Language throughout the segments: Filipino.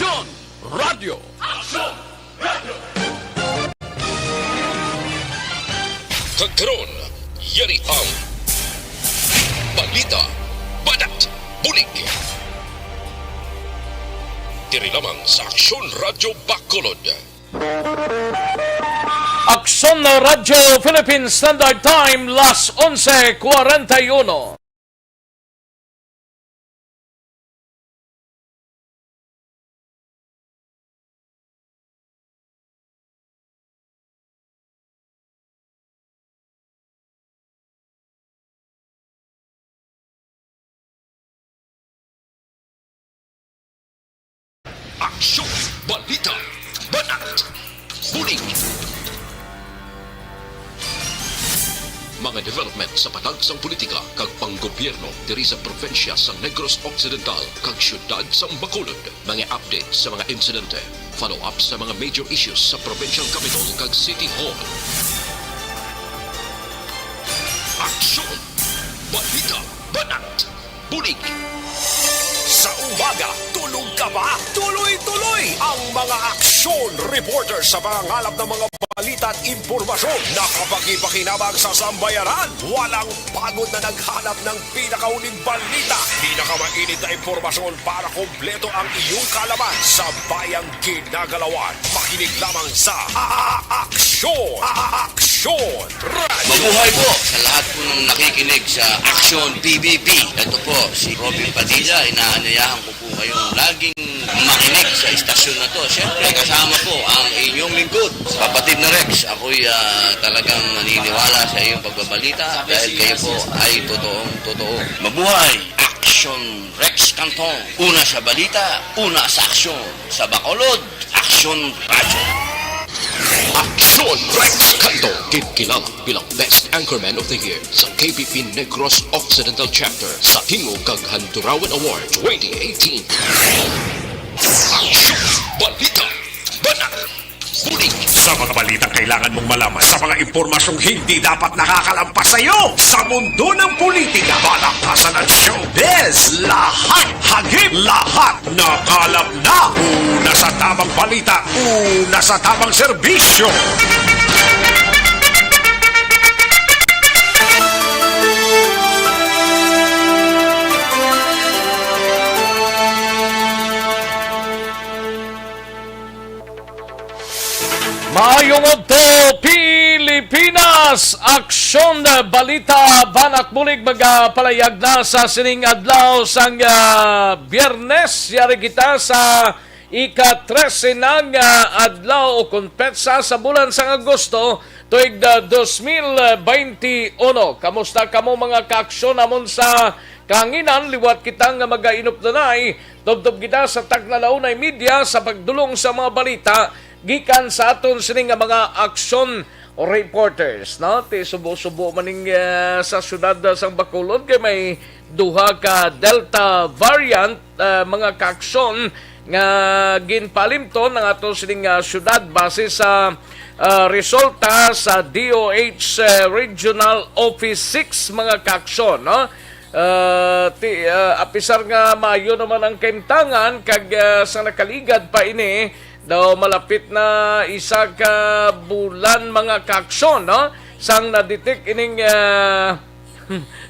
Aksyon Radio! Aksyon Radio! Kagkaroon, yari ang balita, badat, bulig. Diri lamang sa Aksyon Radio Bacolod. Aksyon Radio Philippine Standard Time, las 11:41. Aksyon, balita, banat, bulig. Mga development sa patagsang politika kag panggobyerno diri sa probinsya sa Negros Occidental kag syudad sa Bacolod. Mga update sa mga insidente, follow-up sa mga major issues sa provincial capital kag City Hall. Aksyon, balita, banat, bulig. Sa umaga, tulog ka ba? Tuloy-tuloy ang mga aksyon reporter sa pangangalap ng mga balita at impormasyon na kapag-ipakinabang sa sambayaran. Walang pagod na naghanap ng pinakauling balita. Pinakamainit na impormasyon para kompleto ang iyong kalaman sa bayang ginagalawan. Makinig lamang sa Aksyon! Aksyon! Mabuhay po sa lahat po ng nakikinig sa Aksyon PBB. Ito po si Robin Padilla. Inaanyayahan ko po kayong laging makinig sa istasyon na to. Siyempre kasama po ang inyong lingkod. Kapatid na Rex, ako'y talagang naniniwala sa iyong pagbabalita dahil kayo po ay totoong-totoo. Mabuhay! Aksyon Rex Canton. Una sa balita, una sa aksyon. Sa Bacolod, Aksyon Radio. Aksyon Rex Canto, kilala bilang Best Anchorman of the Year sa KBP Negros Occidental Chapter sa Tingog kag Handurawan Award 2018. Aksyon, balita, banat, bulig. Sa mga balitang kailangan mong malaman, sa mga impormasyong hindi dapat nakakalampas sa iyo, sa mundo ng politika, palakasan at showbiz, lahat hagip, lahat nakalap na. Una sa tamang balita, una sa tamang serbisyo. Maayong adto Pilipinas, aksyon balita banak bulig magapalayag na sa sining adlaw sang Biyernes. Yari kita sa ika-13 ng adlaw o kumpensa sa bulan sa Agosto tuig 2021. Kamusta kamo mga kaaksyon namon sa kanginan? Liwat kitang mag-ainop nanay. Tubtob kita sa tagnalaunay media sa pagdulong sa mga balita gikan sa aton sining mga aksyon reporters, no? Ti subo-subo maning sa syudad sang Bacolod kay may duha ka Delta variant mga kaaksyon nga ginpalimton ng aton sining syudad base sa resulta sa DOH Regional Office 6 mga kaaksyon, no? Apisar nga Mayo naman ang kaimtangan kag sa nakaligad pa ini daw malapit na isa ka bulan mga kaaksyon, no? Sang na-detect ining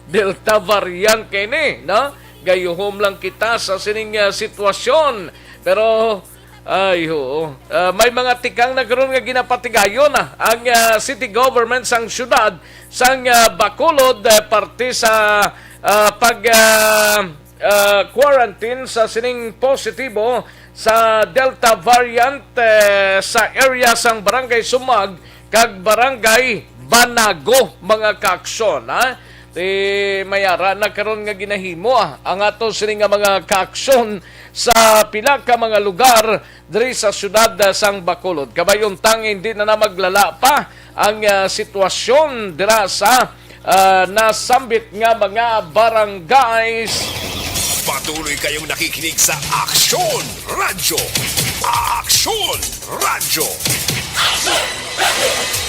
Delta variant kini, no? Gayuhom lang kita sa sining sitwasyon. Pero may mga tikang na karon nga ginapatigayon ang city government sang syudad sang Bacolod parte sa quarantine sa sining positibo sa Delta variant sa area sang Barangay Sumag kag Barangay Banago mga kaaksyon, ha? Mayara na karon nga ginahimo ang ato sining mga kaaksyon sa pila ka mga lugar diri sa syudad sang Bacolod. Kabayon tang hindi na maglala pa ang sitwasyon dira sa nasambit nga mga barangays. Patuloy kayong nakikinig sa Aksyon Radyo. Aksyon Radyo.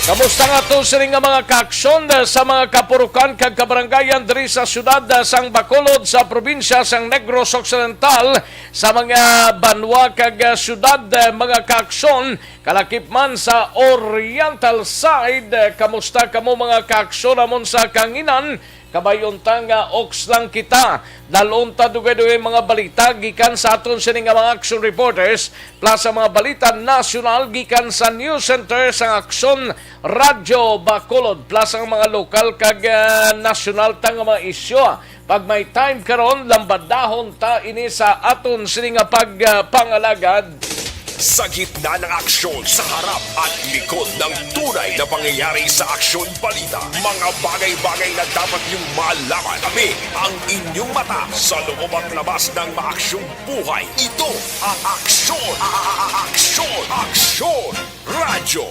Kamusta nga to sining nga mga kaaksyon sa mga kapurukan kag kabarangayan diri sa syudad sang Bacolod sa probinsya sang Negros Occidental sa mga banwa kag syudad mga kaaksyon kalakip man sa Oriental side. Kamusta kamo mga kaaksyon amon sa kanginan? Kabayuntang ox lang kita. Dalunta dugay-dugay mga balita gikan sa aton sining nga mga action reporters plus sa mga balita nasyonal gikan sa news center sa Aksyon Radyo Bacolod plus ang mga lokal kag nasyonal tang mga isyu. Pag may time karon lambadahon ta ini sa aton sining nga pagpangalagad. Sa gitna ng aksyon, sa harap at likod ng tunay na pangyayari sa Aksyon Balita. Mga bagay-bagay na dapat niyong malaman. Kami ang inyong mata sa loob at labas ng maaksyong buhay. Ito ang Aksyon! Aksyon! Aksyon! Radyo!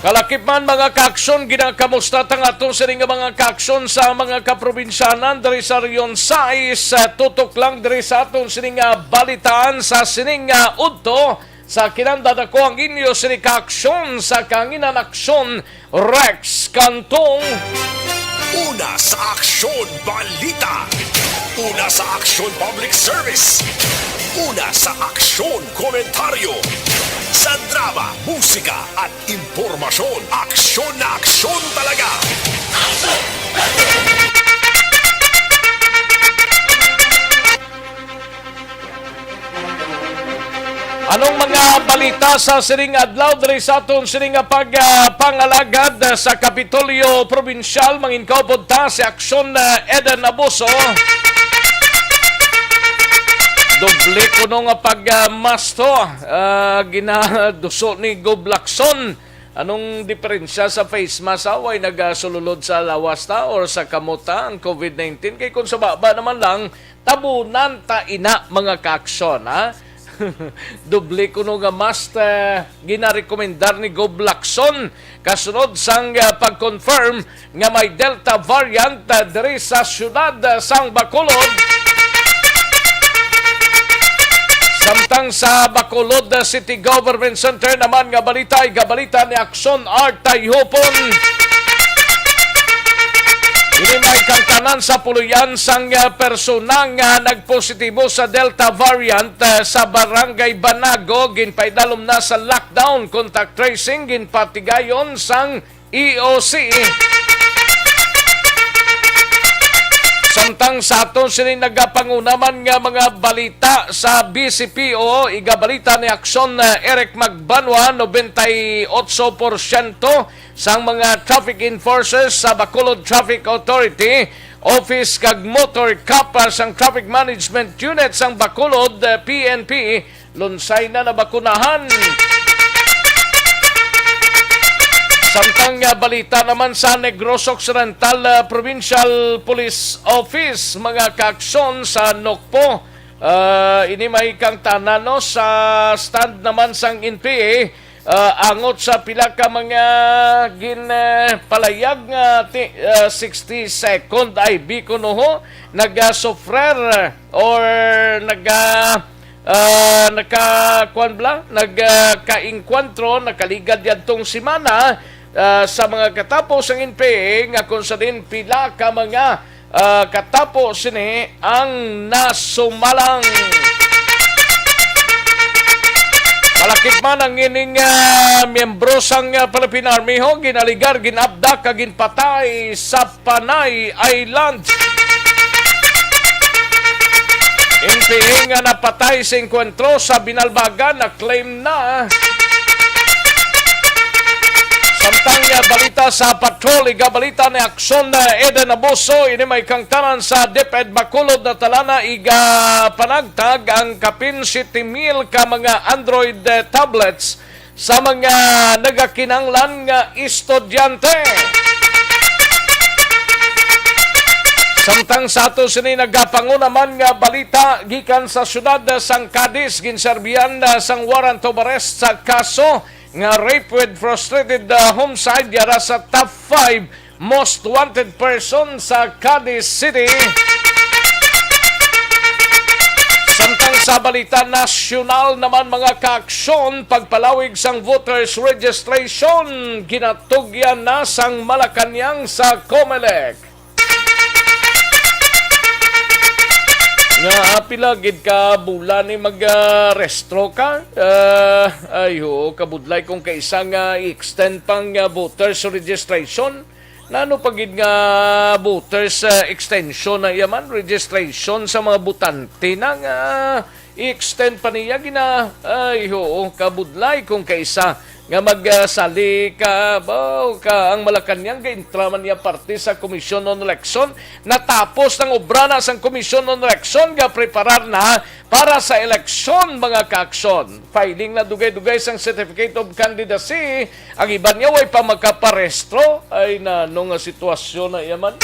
Kalakip man mga kaaksyon, ginakamusta tang ato sa nga mga kaaksyon sa mga kaprobinsyanan diri sa Rion 6. Tutok lang diri sa aton sining balitaan sa sining udto sa kinandad ako ang inyo sining kaaksyon sa kanginan aksyon Rex Cantong. Una sa Aksyon Balita. Una sa Aksyon Public Service. Una sa Aksyon Komentaryo. Sa drama, musika at impormasyon. Aksyon na aksyon talaga. Anong mga balita sa sining adlaw diri sa aton sining pagpangalagad sa Kapitolyo Provincial manginkaw pod ta si Aksyon Eden Abuso. Doble ko nga pagmasto ginaduso ni Gob Lacson. Anong diferensya sa face mask away nagasululod sa lawas ta or sa kamuta ang COVID-19 kay kung sa baba naman lang tabunan ta ina mga kaaksyon ha. Doble ko nga mask ginarekomendar ni Gob Lacson kasunod sang pag-confirm nga may Delta variant diri sa syudad sang Bacolod. Samtang sa Bacolod City Government Center naman nga balita ay gabalita ni Aksyon Art Tayhopon. Inimay kang tanan sa puluyan sang persona nga nagpositibo sa Delta variant sa Barangay Banago ginpaidalom na sa lockdown contact tracing ginpatigayon sang EOC. Samtang sa aton sila nagapangunaman nga mga balita sa BCPO, igabalita ni Aksyon Eric Magbanwa, 98% sang mga traffic enforcers sa Bacolod Traffic Authority, Office kag Motor Kappa sang Traffic Management Unit sang Bacolod PNP, lunsay na nabakunahan. Samtang balita naman sa Negros Occidental Provincial Police Office, mga kaaksyon sa Nokpo. Ini may kang tanano sa stand naman sang NPA. Angot sa pila ka mga ginpalayag nga 60 second IB kuno naga-sufrer or nagka-encuentro, nakaligad yadtong simana sa mga katapos ang NPA nga kung sa din pila ka mga katapos ni ang nasumalang. Malakip man ang ining miyembro sang Philippine Army ho, ginaligar, ginabdak, ginpatay sa Panay Island. NPA nga napatay sa enkwentro sa Binalbagan na claim na. Samtang balita sa patrol, igabalita ni Aksyon Eden Abuso, ini may kangtanan sa DepEd Bacolod na talana iga panagtag ang kapin 7,000 ka mga Android tablets sa mga nagakinanglan nga estudyante. Samtang sa ato sini nagapangunaman nga balita gikan sa syudad sang Cadiz, ginserbihan sang warrant of arrest sa kaso nga rape with frustrated homicide yara sa top 5 most wanted person sa Cadiz City. Sa balita nasyonal naman mga kaaksyon, pagpalawig sang voters registration, ginatugyan na sang Malacañang sa COMELEC. Nga pilagid ka bulan ni mag-restro ka. Kabudlay kung kaisang i-extend pang voters registration. Nano pagid nga voters extension na yaman, registration sa mga butante na nga i-extend pa niya kabudlay kung kaisa nga magsali ka ang Malacañang gaintraman niya parte sa Komisyon on Election, natapos ng obra na sa Komisyon on Election ga preparar na para sa eleksyon mga kaaksyon. Filing na dugay-dugay sang Certificate of Candidacy, ang iba niya way pa magkaparestro ay na nga sitwasyon na yaman.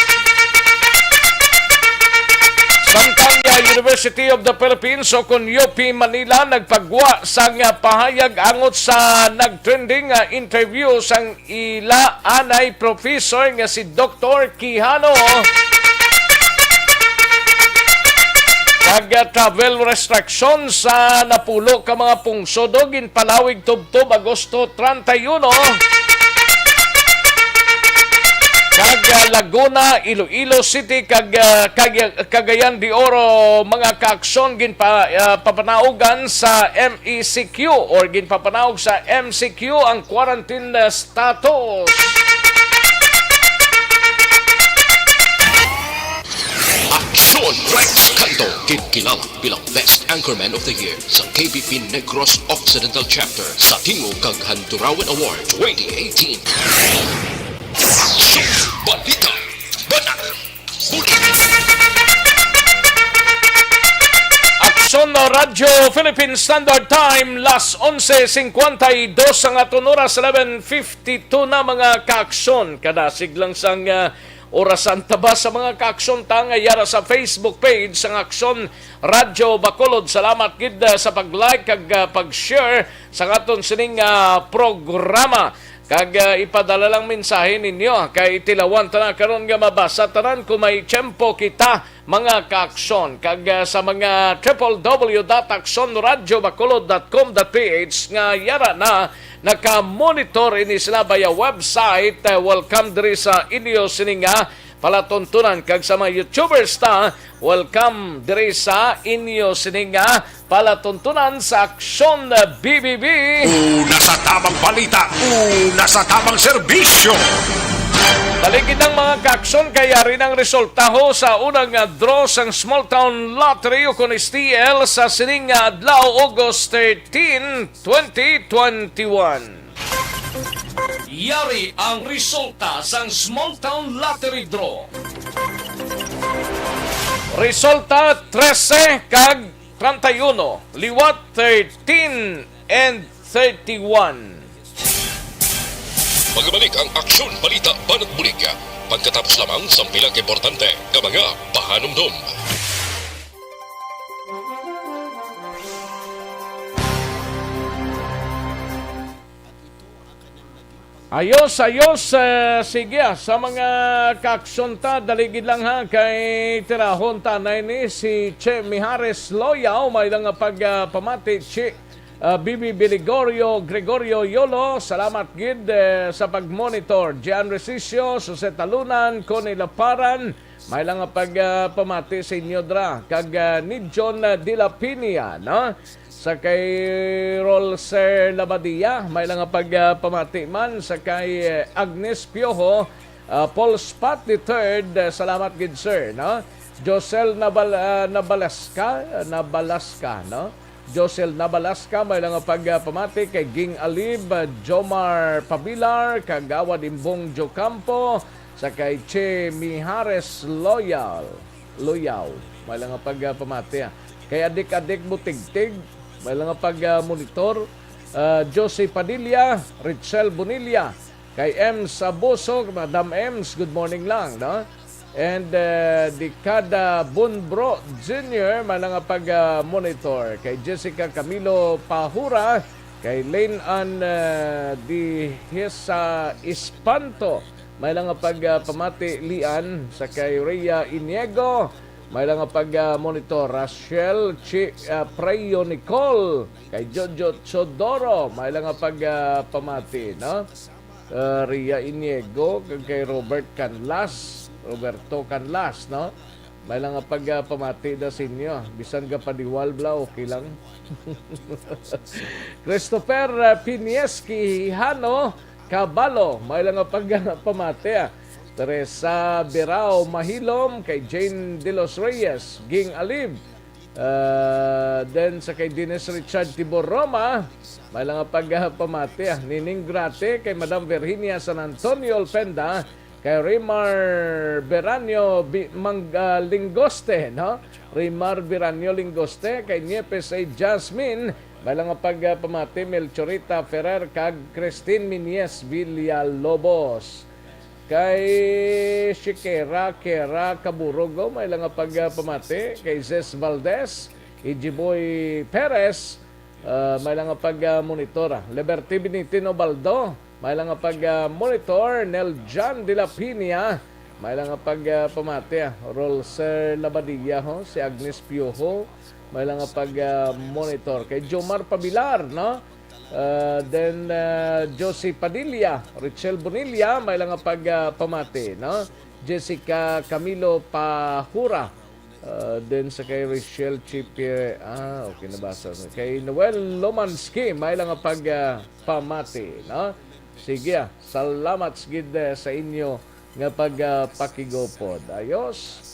Samtang University of the Philippines o kung UP Manila nagpagwa sang pahayag angot sa nagtrending interview sang ila anay professor nga si Dr. Quijano. Travel restrictions sa napulo ka mga pungsod ginpalawig tubtob Agosto 31. Kag Laguna, Iloilo City, kag Cagayan de Oro, mga kaaksyon ginpapanaugan sa MECQ or ginpapanaog sa MCQ ang quarantine status. Aksyon Rex Canto, kilala bilang Best Anchorman of the Year sa KBP Negros Occidental Chapter sa Tingog kag Handurawan Award 2018. Aksyon Balita Banak Bulik. Aksyon Radyo Philippine Standard Time, las 11:52 ang aton oras, 11:52 na mga kaaksyon. Kadasig lang sang orasan taba sa mga kaaksyon tangayara sa Facebook page sang Aksyon Radyo Bacolod. Salamat gid sa pag-like kag pag-share sa aton sining programa. Kag ipadala lang mensahe ninyo kay tilawan tanan karon nga mabasa tanan kung may tiyempo kita mga kaaksyon. Kag sa mga www.aksonradyobacolod.com.ph nga yara na naka-monitor ini sila via website. Welcome diri sa inyo sininga palatuntunan. Kag sa mga YouTubers ta, welcome diri sa inyo sininga palatuntunan sa Aksyon BBB. Una sa tamang balita, una sa tamang serbisyo. Daligid ng mga kaaksyon kaya rin ang resulta ho sa unang draw sang Small Town Lottery o STL sa sining adlaw August 13, 2021. Yari ang resulta sang Small Town Lottery Draw. Resulta 13 kag 31, liwat 13 and 31. Magbalik ang Aksyon Balita Banat Bulik pagkatapos lamang sa pilang importante nga mga pahanumdum. Ayos, sige sa mga kaaksyon ta, daligid lang ha, kay tirahon tanay ni si Che Mijares Loyaw, may lang pagpamati Che Bibi Gregorio Yolo, salamat gid sa pagmonitor. Gian Resicio, Jose Talunan, Connie Laparan, may lang pagpamati sa inyo dra. Kag ni John Dilapinia, no? Sa kay Rolser Labadia, may lang pagpamati man. Sa kay Agnes Piojo, Paul Spot III, salamat gid sir, no? Josel Nabalaska, no? Josel Nabalaska, may lang pagpamati kay Ging Alib, Jomar Pabilar, Kagawad Imbong Jocampo, sa kay Che Mijares Loyaw, may lang pagpamati. Kay Adik-Adik Butigtig, may lang pag-monitor. Josie Padilla, Richel Bonilla, kay Ems Abuso, Madam Ems, good morning lang, no? And Dikada Bunbro Jr., may lang pag-monitor. Kay Jessica Camilo Pahura, kay Lane Ann Di Hesa Espanto, may lang pagpamati lian. Sa kay Rhea Iniego, may lang nga pag-monitor. Rachel Preyo Nicole, kay Jojo Chodoro, may lang nga pamati, no? Ria Iniego, kay Roberto Canlas, no? May lang nga pamati da sa inyo. Bisan ka padiwalbla, okay lang. Christopher Pinieski Hano Cabalo, may lang nga pamati. Teresa Birao Mahilom, kay Jane De Los Reyes, Ging Alib. Then sa kay Dennis Richard Tibor Roma, may lang nga pamati. Nining Grate, kay Madam Virginia San Antonio Alpenda, kay Rimar Beranyo Lingoste, no? Rimar Beranyo Lingoste, kay Niepes A. Jasmine, may lang nga pamati. Melchorita Ferrer, kag Christine Minies Villalobos. Kay Shikera Kera Kaburogo, may lang nga pamati. Kay Zes Valdez, Ijiboy Perez, may lang nga monitor. Liberty Benitino Baldo, may lang nga monitor. Nel John de la Piña, may lang nga pamati. Rolser Labadia, si Agnes Piojo, may lang nga monitor. Kay Jomar Pabilar, no? Then Josie Padilla, Richel Bonilla, may lang nga pamati, no? Jessica Camilo Pahura, then sa kay Richelle Chipie, okay, nabasa. Kay Noel Lomansky, may lang nga pamati, no? Sige, salamat gid sa inyo nga pakigopod. Ayos.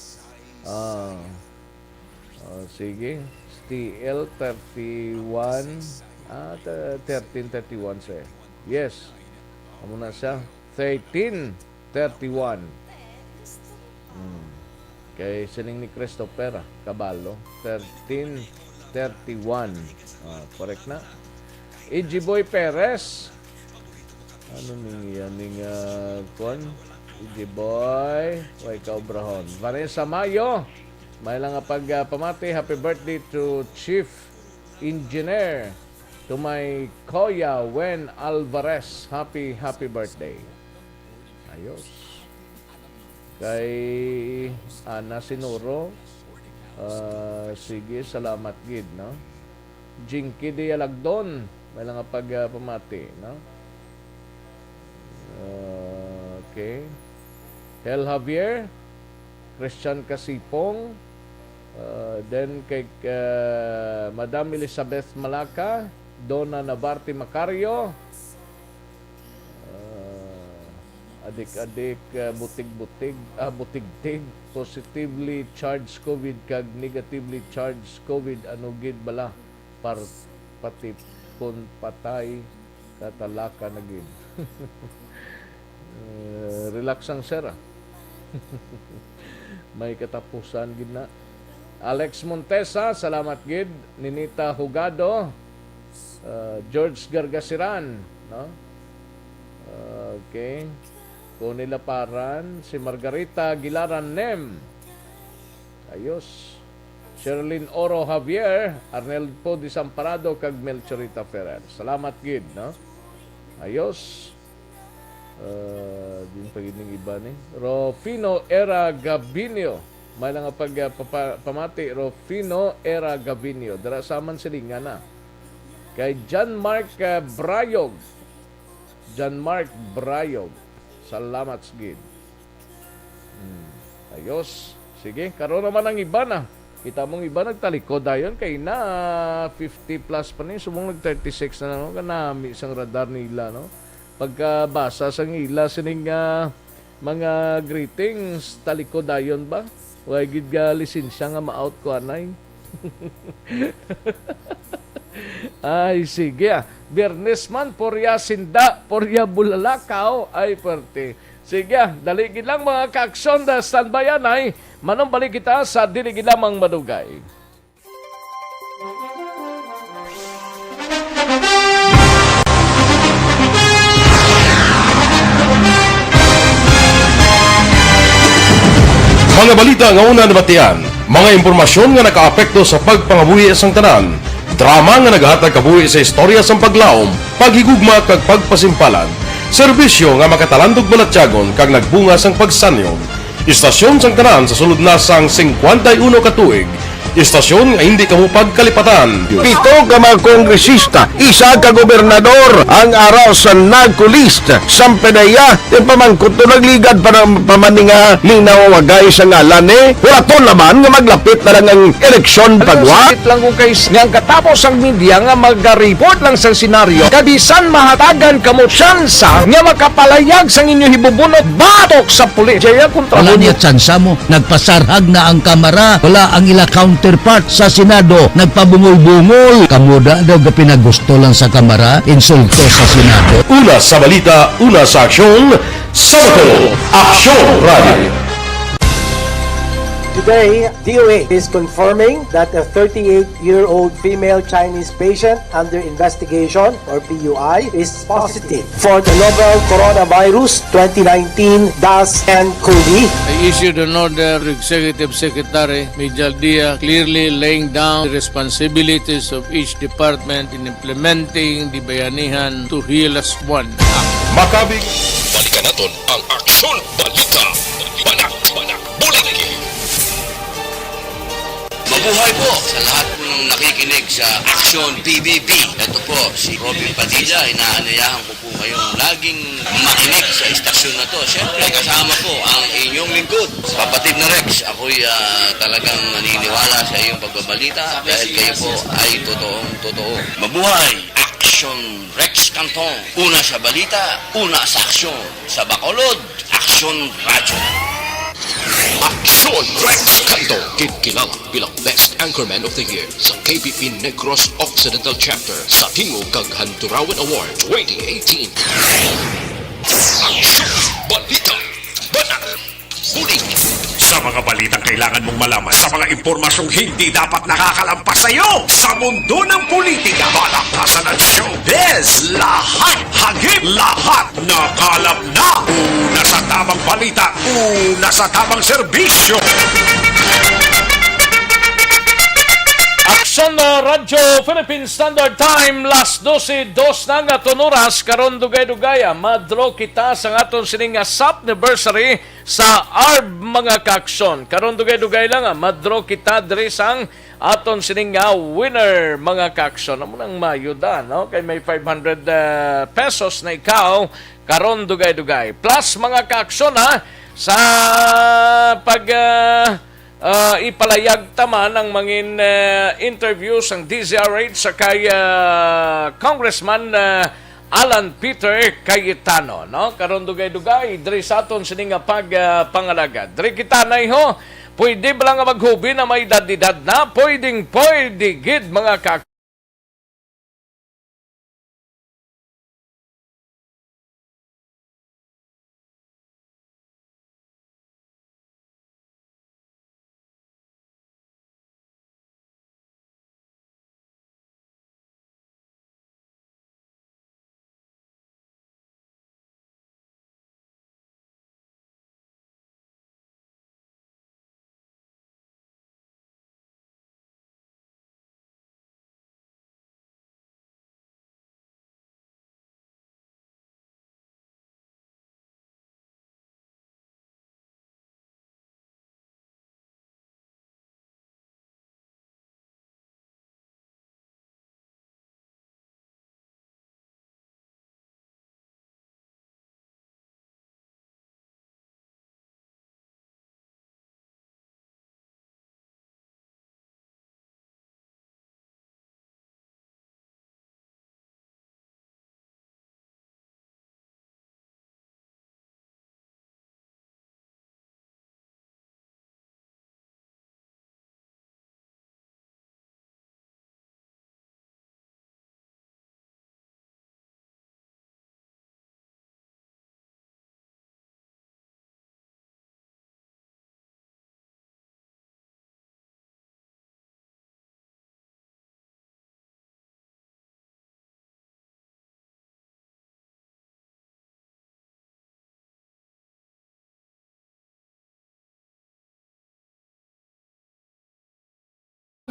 Sige, TL 31 1331 siya. Yes. Amo na siya. 1331. Kay sining ni Christopher Cabalo. 1331. Correct na. Ijiboy Perez. Ano yan ning kon? Ijiboy. Way Kaubrahon. Vanessa Mayo. May lang nga pamati. Happy birthday to Chief Engineer. To my Koya Wen Alvarez, happy birthday. Ayos. Kay Ana Sinuro, sige, salamat gid, no? Jinky de Alagdon, may lang pamati, no? Okay. Hel Javier, Christian Kasipong, then kay Madam Elizabeth Malaka, Donna Navarte Macario, adik-adik, butig-tig, positively charged COVID kag negatively charged COVID, ano gid bala, pati kun patay, katalaka na gid. Relax ang sir. May katapusan gid na. Alex Montesa, salamat gid. Ninita Hugado, George Gargasiran, no? Okay. Kunila Paran, si Margarita Gilaran Nem. Ayos. Sherlyn Oro Javier, Arnel Po Disamparado kag Melchorita Ferrer. Salamat gid, no? Ayos. Din pagining iba ni. Rofino Era Gabinio. May lang pamati, Rofino Era Gabinio. Dara saman silinga na. Kay John Mark Brayog. John Mark Brayog. Salamat gid. Ayos. Sige, karon naman ang iba na. Kita mong iba nagtalikod dayon kay na 50 plus pa ni sumong nag 36 na no kanami isang radar nila, no. Pagkabasa sang ila sining mga greetings talikod dayon ba? Way gid ga lisensya nga ma-out ko anay. Ay, sige. Biyernes man, porya sinda, porya bulalakaw. Ay, perte. Sige, daligid lang mga kaaksyon na standbayan ay manong balik kita sa diligid lamang madugay. Mga balita nga una nabatian, mga impormasyon nga nakaapekto sa pagpangabuhi sang tanan, drama nga naghatag kabuhi sa istorya sang paglaom, paghigugma kag pagpasimpalan, serbisyo nga makatalandog balatyagon kag nagbunga sang pagsanyon, Istasyon sang tanan sa sulod na sang 51 katuig. Istasyon nga hindi kamupag kalipatan. Pito ka mga kongresista, isa ka gobernador ang araw sa nagkulist sa pedaya pamangkot to nagligad para pamaninga linawagay sa ngalan wala to naman nga maglapit na lang ang eleksyon pagwa. Sakit lang kung guys nga katapos ang media nga mag-report lang sa senaryo kabisan mahatagan kamo tsansa nga makapalayag sa inyo hibubunot batok sa pulis. Jaya kontra Wala niya tsansa mo, nagpasarhag na ang kamara, wala ang ila counterpart sa Senado, nagpabungol-bungol. Kamuda daw ga pinagusto lang sa kamara, insulto sa Senado. Una sa balita, una sa aksyon, Sabado, Aksyon Radio. Today, DOA is confirming that a 38-year-old female Chinese patient under investigation, or PUI, is positive for the novel coronavirus 2019-10-CoV. I issued an order to Executive Secretary Major Dia clearly laying down the responsibilities of each department in implementing the Bayanihan to Heal as One Act. Makabig, Balikan naton ang Aksyon Balita. Banak Buligi. Mabuhay po sa lahat po ng nakikinig sa Action PBB. Ito po si Robin Padilla. Inaanayahan ko po kayong laging makinig sa istasyon na to. Siyempre kasama po ang inyong lingkod. Kapatid na Rex, ako'y talagang naniniwala sa iyong pagbabalita dahil kayo po ay totoo. Mabuhay! Action Rex Canton. Una sa balita, una sa aksyon. Sa Bacolod, Action Radio. Aksyon Rex Canto, kinikilala bilang Best Anchorman of the Year sa KPP Negros Occidental Chapter sa Tingog kag Hanturawan Award 2018. Aksyon Balita. Banak Buligi. Sa mga balitang kailangan mong malaman, sa mga impormasyong hindi dapat nakakalampas sa iyo, sa mundo ng politika, balakasan at showbiz, lahat, hagip, lahat, nakalap na. Una sa tamang balita, una sa tamang serbisyo. Aksyon na Radyo Philippine Standard Time, las 12:02 na nga tunuras, karon dugay-dugaya, madro kita sa aton sining SAP anniversary sa ARB mga kaaksyon. Karon dugay-dugay lang madro kita diri sang aton sining winner mga kaaksyon. Amo nang mayuda, no? Kay may 500 pesos na ikaw, karon dugay-dugay. Plus mga kaaksyon sa pag ipalayag taman ang mangin interviews ang DZRH sa kay Congressman Alan Peter Cayetano, no? Karon dugay-dugay diri sa aton sining pagpangalagad. Diri kita nay ho, pwede ba lang maghubi na may dadidad na? Pwede gid mga kak.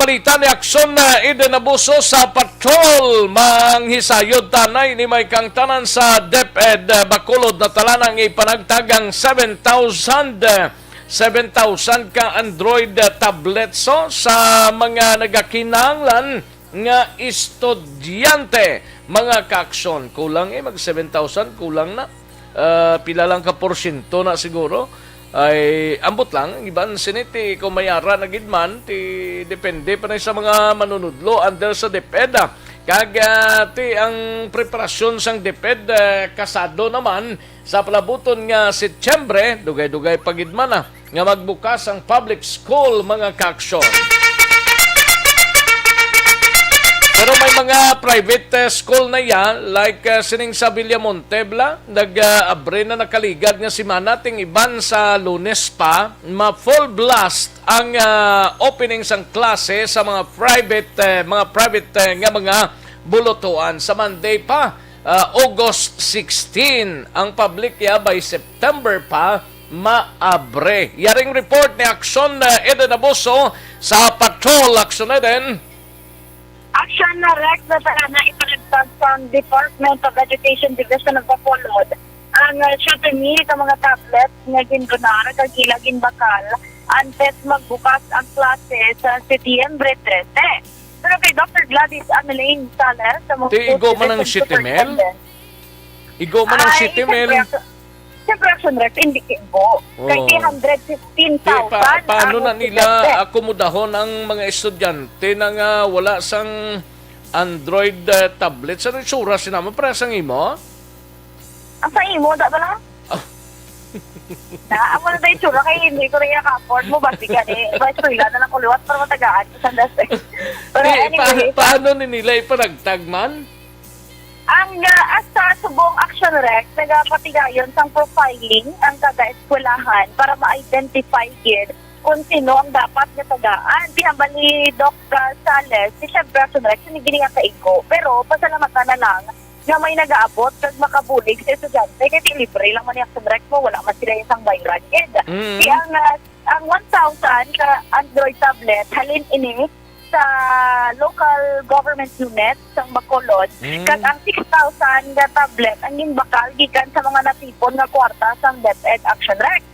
Balita ni Aksyon na Eden Abuso sa patrol manghisayod tanay ni may kang tanan sa DepEd Bacolod na talanang ipanagtagang 7,000 7,000 ka Android tablet so sa mga nagakinahanglan nga estudyante. Mga kaaksyon, kulang mag 7,000, kulang na. Pila lang ka porsyento na siguro. Ay ambot lang iban siniti kung mayara na gidman ti depende pa na sa mga manunudlo under sa DepEd. Ti ang preparasyon sang DepEd kasado naman sa palabuton nga Setyembre, dugay-dugay pagidman na nga magbukas ang public school, mga kaaksyon. Pero may mga private school na yan, like sining sa Villamonte, nag-abre na nakaligad nga si Manating iban sa Lunes pa, ma-full blast ang opening sang klase sa mga private nga mga bulutuan. Sa Monday pa, August 16, ang public by September pa, maabre. Yaring report ni Aksyon Eden Abuso sa Patrol Aksyon Eden. Action na rec na ipanagtag sa Department of Education Division of Bacolod ang 7,000 ka mga tablets nga gindonar kag ilagin bakal antes magbukas ang klase sa Setyembre 13. Pero kay Dr. Gladys Ameline Sales sa mga Igo man ang Sitimel? Igo man ang Sitimel? Siyempre, Action Rec, hindi kibo. Kay 115,000. Paano na nila akomodahon ang mga estudyante na nga wala sang Android tablet? Sa itsura sinama, para sang imo? Ang sa imo, da ba lang? Ako na tayo itsura, kaya hindi ko rin ka-afford mo. Basti ka eh. Iba na lang kuliwat para matagaan. Pero anyway. Paano ni nila ipanagtag man? Ang sa subong Action Rec, nagapatigayon sang profiling ang kada-eskwelahan para ma-identify kung sino ang dapat na tagaan. Tihamba ni Doc Sales, si Chef Action Rec, sinigini nga kaigo. Pero pasalamatan na lang na may nag-aabot kag makabulig sa estudyante. Kaya libre lang man ni Action Rec mo, wala man sila isang bayaran. Kaya ang 1,000 ka Android tablet, halin ini sa local government unit sa Bacolod, kag ang 6,000 nga tablet ang gimbakal gikan sa mga natipon nga kwarta sa DepEd Action Rex.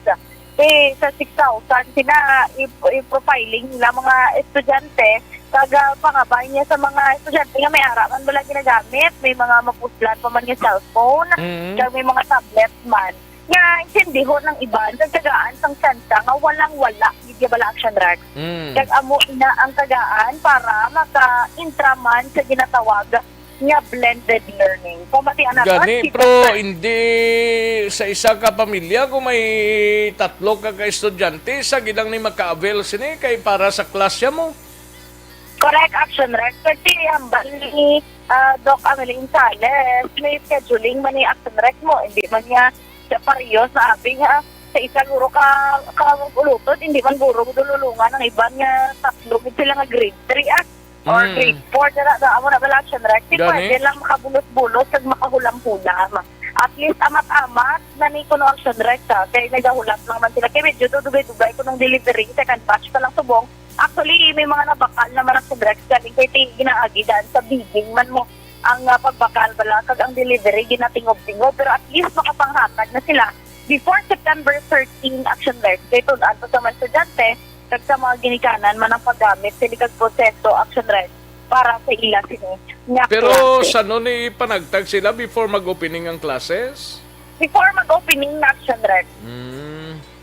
Sa 6,000 sina i-profiling nila mga estudyante kag pangabay niya sa mga estudyante nga may araman wala ginagamit, may mga mapuslan pa man yung cellphone, kag may mga tablet man nga intindihon ng iban sa tagaan sang tsansa nga walang-wala hindi bala Action Rex. Kag amo na ang tagaan para maka-intraman sa ginatawag nga blended learning. Pamatian na Gani, pero hindi sa isa ka pamilya kung may 3 ka estudyante, sa gilang ni maka-avail sini kay para sa klasya mo. Correct, Action Rex. Kasi hambal ni Doc Ameline Sales, may scheduling man ni Action Rex mo. Hindi man niya sa pariyo sa abing sa isa guro ka ulutod, hindi man guro dululungan ng iban nga 3 sila nga grade 3 or grade 4 na amo na bala Action Rex. Pwede lang makabulos-bulos kag makahulam-hulam. At least amat-amat na ni kuno Action Rex kaya nagahulat lang man sila. Kaya medyo dugay-dugay ko ng delivery, second batch pa lang subong. Actually, may mga nabakal naman Action Rex galing kay ginaagidan sa biging man mo ang pagbakal bala kag ang delivery ginatingob-tingob, pero at least makapanghatag na sila before September 13 Action Rex. Kaya tunaan pa sa mga estudyante kag sa mga ginikanan man ang paggamit sila kag proseso Action Rex para sa ila sini. Pero sa nun panagtag sila before mag-opening ang classes? Before mag-opening na Action Rex.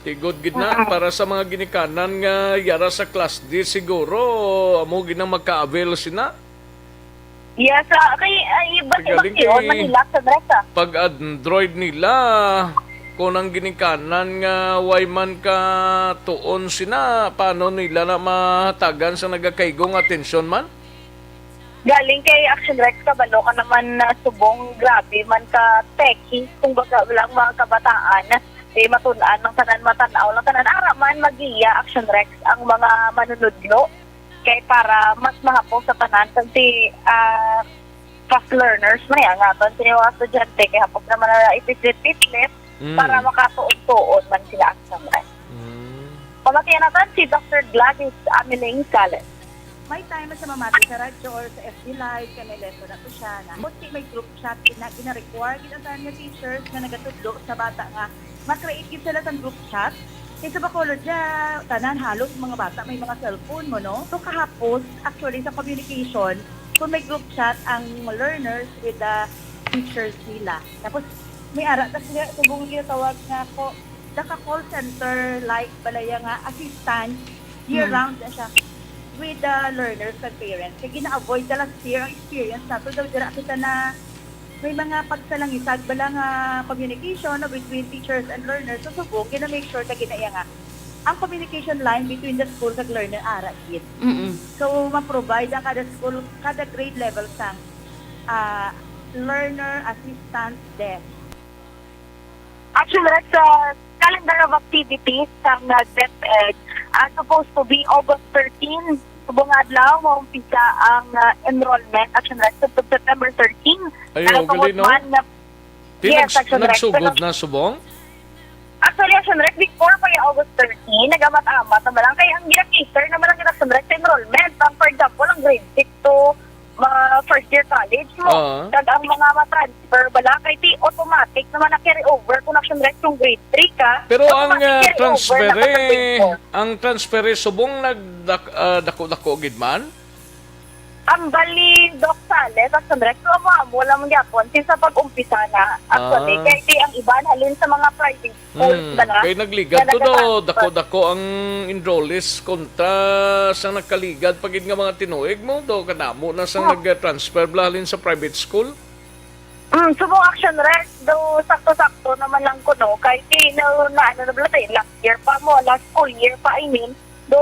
Tigod gid na para sa mga ginikanan nga yara sa class D siguro amo ginang magka-avail sina. Yes, kay iba-ibang yun, Manila, sa Dresa. Pag Android nila, kung ang ginikanan nga way man ka tuon sina, paano nila na mahatagan sa nagakaigong atensyon man? Galing kay Action Rex kabalo ka naman na subong grabe man ka techie, kung baga lang mga kabataan, matunaan ng tanan matanaw lang tanan ara man mag-iya Action Rex ang mga manunudlo. Kaya para mas mahapos sa tanan kasi fast learners man yan nga ito sa mga estudyante kaya hapos naman na ipislit-pislit para makatuon-tuon man sila Action Rex. Pamatiyan natin si Dr. Gladys Ameline Sales. May time sa mamati sa radyo or sa FB Live kaya may lesson na ito siya na kasi may group chat na gina-require kita sa nga teachers na nagatudlo sa bata nga ma-create sila sa group chat Kasi sa Bacolod dyan, tanan halos mga bata may mga cellphone mo, no? So kahapon, actually sa communication, kung may group chat ang learners with the teachers nila. Tapos may ara, tapos subong yung tawag nga ko, call center like balaya nga assistant year-round na siya with the learners and parents. Kaya gina-avoid na lang ang experience na. So daw dira kita na may mga pagsalangisag bala nga communication between teachers and learners. So subong, gina-make sure na ginaya nga ang communication line between the school at learner ara it. So ma-provide ang kada school, kada grade level sang learner assistant desk. Actually, sa calendar of activities ng DepEd, supposed to be August 13. Subong adlaw, maumpisa ang enrollment. Actually, September 13. Ayaw, gali, no? Yes, Action Rec. Nagsugod na subong? Actually, Action Rec, before pa yung August 13, nagamat-amat naman lang. Kaya ang ginag-cater naman ang Action Rec sa enrollment. For example, ang grade 6 to first year college mo. Kag ang mga ma-transfer bala kay di automatic naman na carry over kung Action Rec yung grade 3 ka. Pero ang transfere subong nagdako-dako gid man? Ang bali, Doc Sales, Action Rec, so wala mong yapon since sa pag-umpisa na. Actually, kaya di ang iba halin sa mga private schools na. Kaya nagligad to do, dako-dako ang enrollees kontra sa nagkaligad pagid nga mga tinuig mo do kadamo na sa nag-transfer halin sa private school. Subong Action Rec, do sakto-sakto naman lang ko no, kahit last year pa mo, last school year pa I mean, do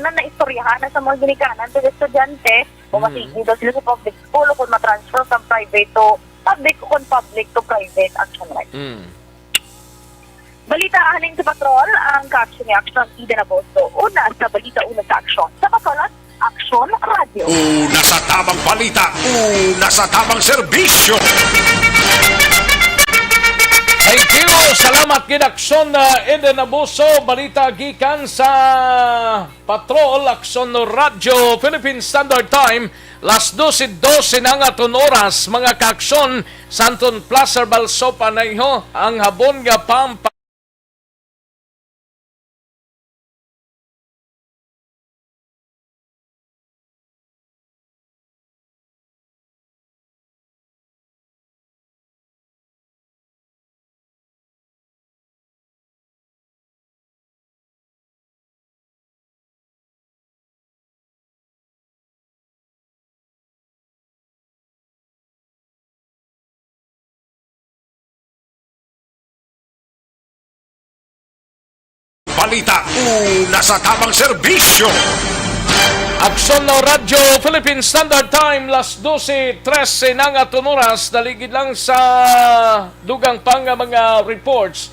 naistoryahan na sa mga ginikanan to estudyante o masigi daw sila sa public school o kung matransfer from private to public o kung public to private. Action Rec. Balita haling sa patrol ang ka-action ni Action Ida Nabosto. Una sa balita, una sa aksyon. Sa Bacolod, Action Radio. Una sa tamang balita, una sa tamang serbisyo. Thank you! Salamat kinaksyon na Eden Abuso. Balita gikan sa Patrol, Aksyon no Radyo, Philippine Standard Time. Las 12:12 na nga oras, mga kaaksyon. Santon Plaza Balsopa na iho. Ang habon nga pampa Balita, una sa tamang serbisyo. Aksyon no Radyo, Philippine Standard Time, las 12:13 na nga oras, daligid lang sa dugang pang mga reports.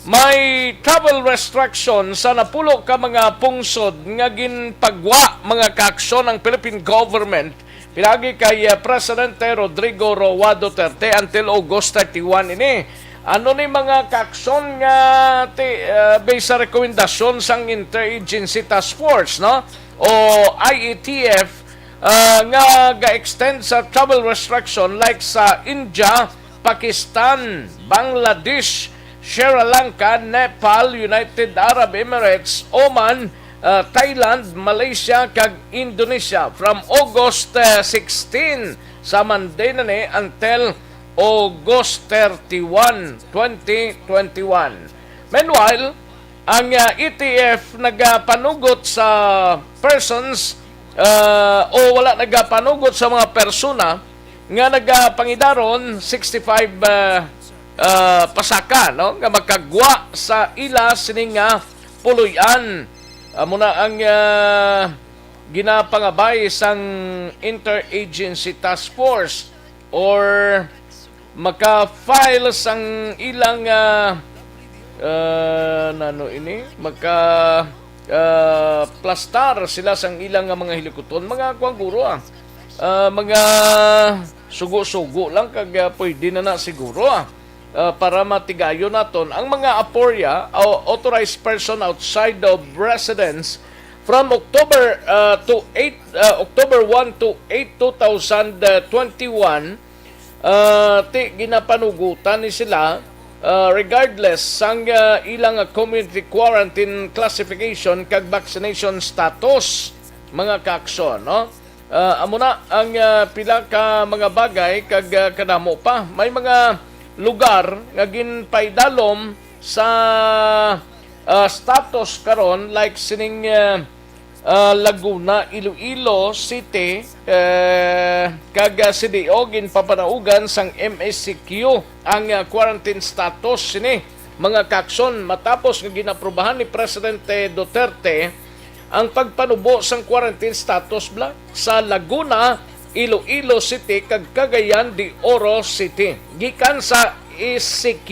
May travel restriction sa napulo ka mga pungsod nga ginpagwa mga kaaksyon ng Philippine government pinagi kay Presidente Rodrigo Roa Duterte until August 31 ini. Ano ni mga kaaksyon nga based sa rekomendasyon sang Interagency Task Force, no? O IETF nga ga-extend sa travel restriction like sa India, Pakistan, Bangladesh, Sri Lanka, Nepal, United Arab Emirates, Oman, Thailand, Malaysia, kag Indonesia from August 16 sa Monday na ni until August 31, 2021. Meanwhile, ang ETF nagapanugot sa persons o wala nagapanugot sa mga persona nga nagapangidaron 65 pasaka, no, nga makagwa sa ila sining puluyan. Muna ang ginapangabay sang Interagency Task Force or maka-file sang ilang plastar sila sang ilang mga hilikuton, mga kwanguro mga sugo-sugo lang kag pwede na siguro para matigayo naton ang mga aporya o authorized person outside of residence from October 1 to 8, 2021. Ginapanugutan ni sila regardless sang ilang community quarantine classification kag vaccination status mga kaaksyon, no? Amo na ang pila ka mga bagay kag kadamo pa. May mga lugar nga ginpaidalom sa status karon like sining Laguna, Iloilo City, kag CDO ginpapanaugan sang MSCQ ang quarantine status sini mga kakson matapos nga ginaprubahan ni Presidente Duterte ang pagpanubo sang quarantine status sa Laguna, Iloilo City kag Cagayan de Oro City gikan sa ECQ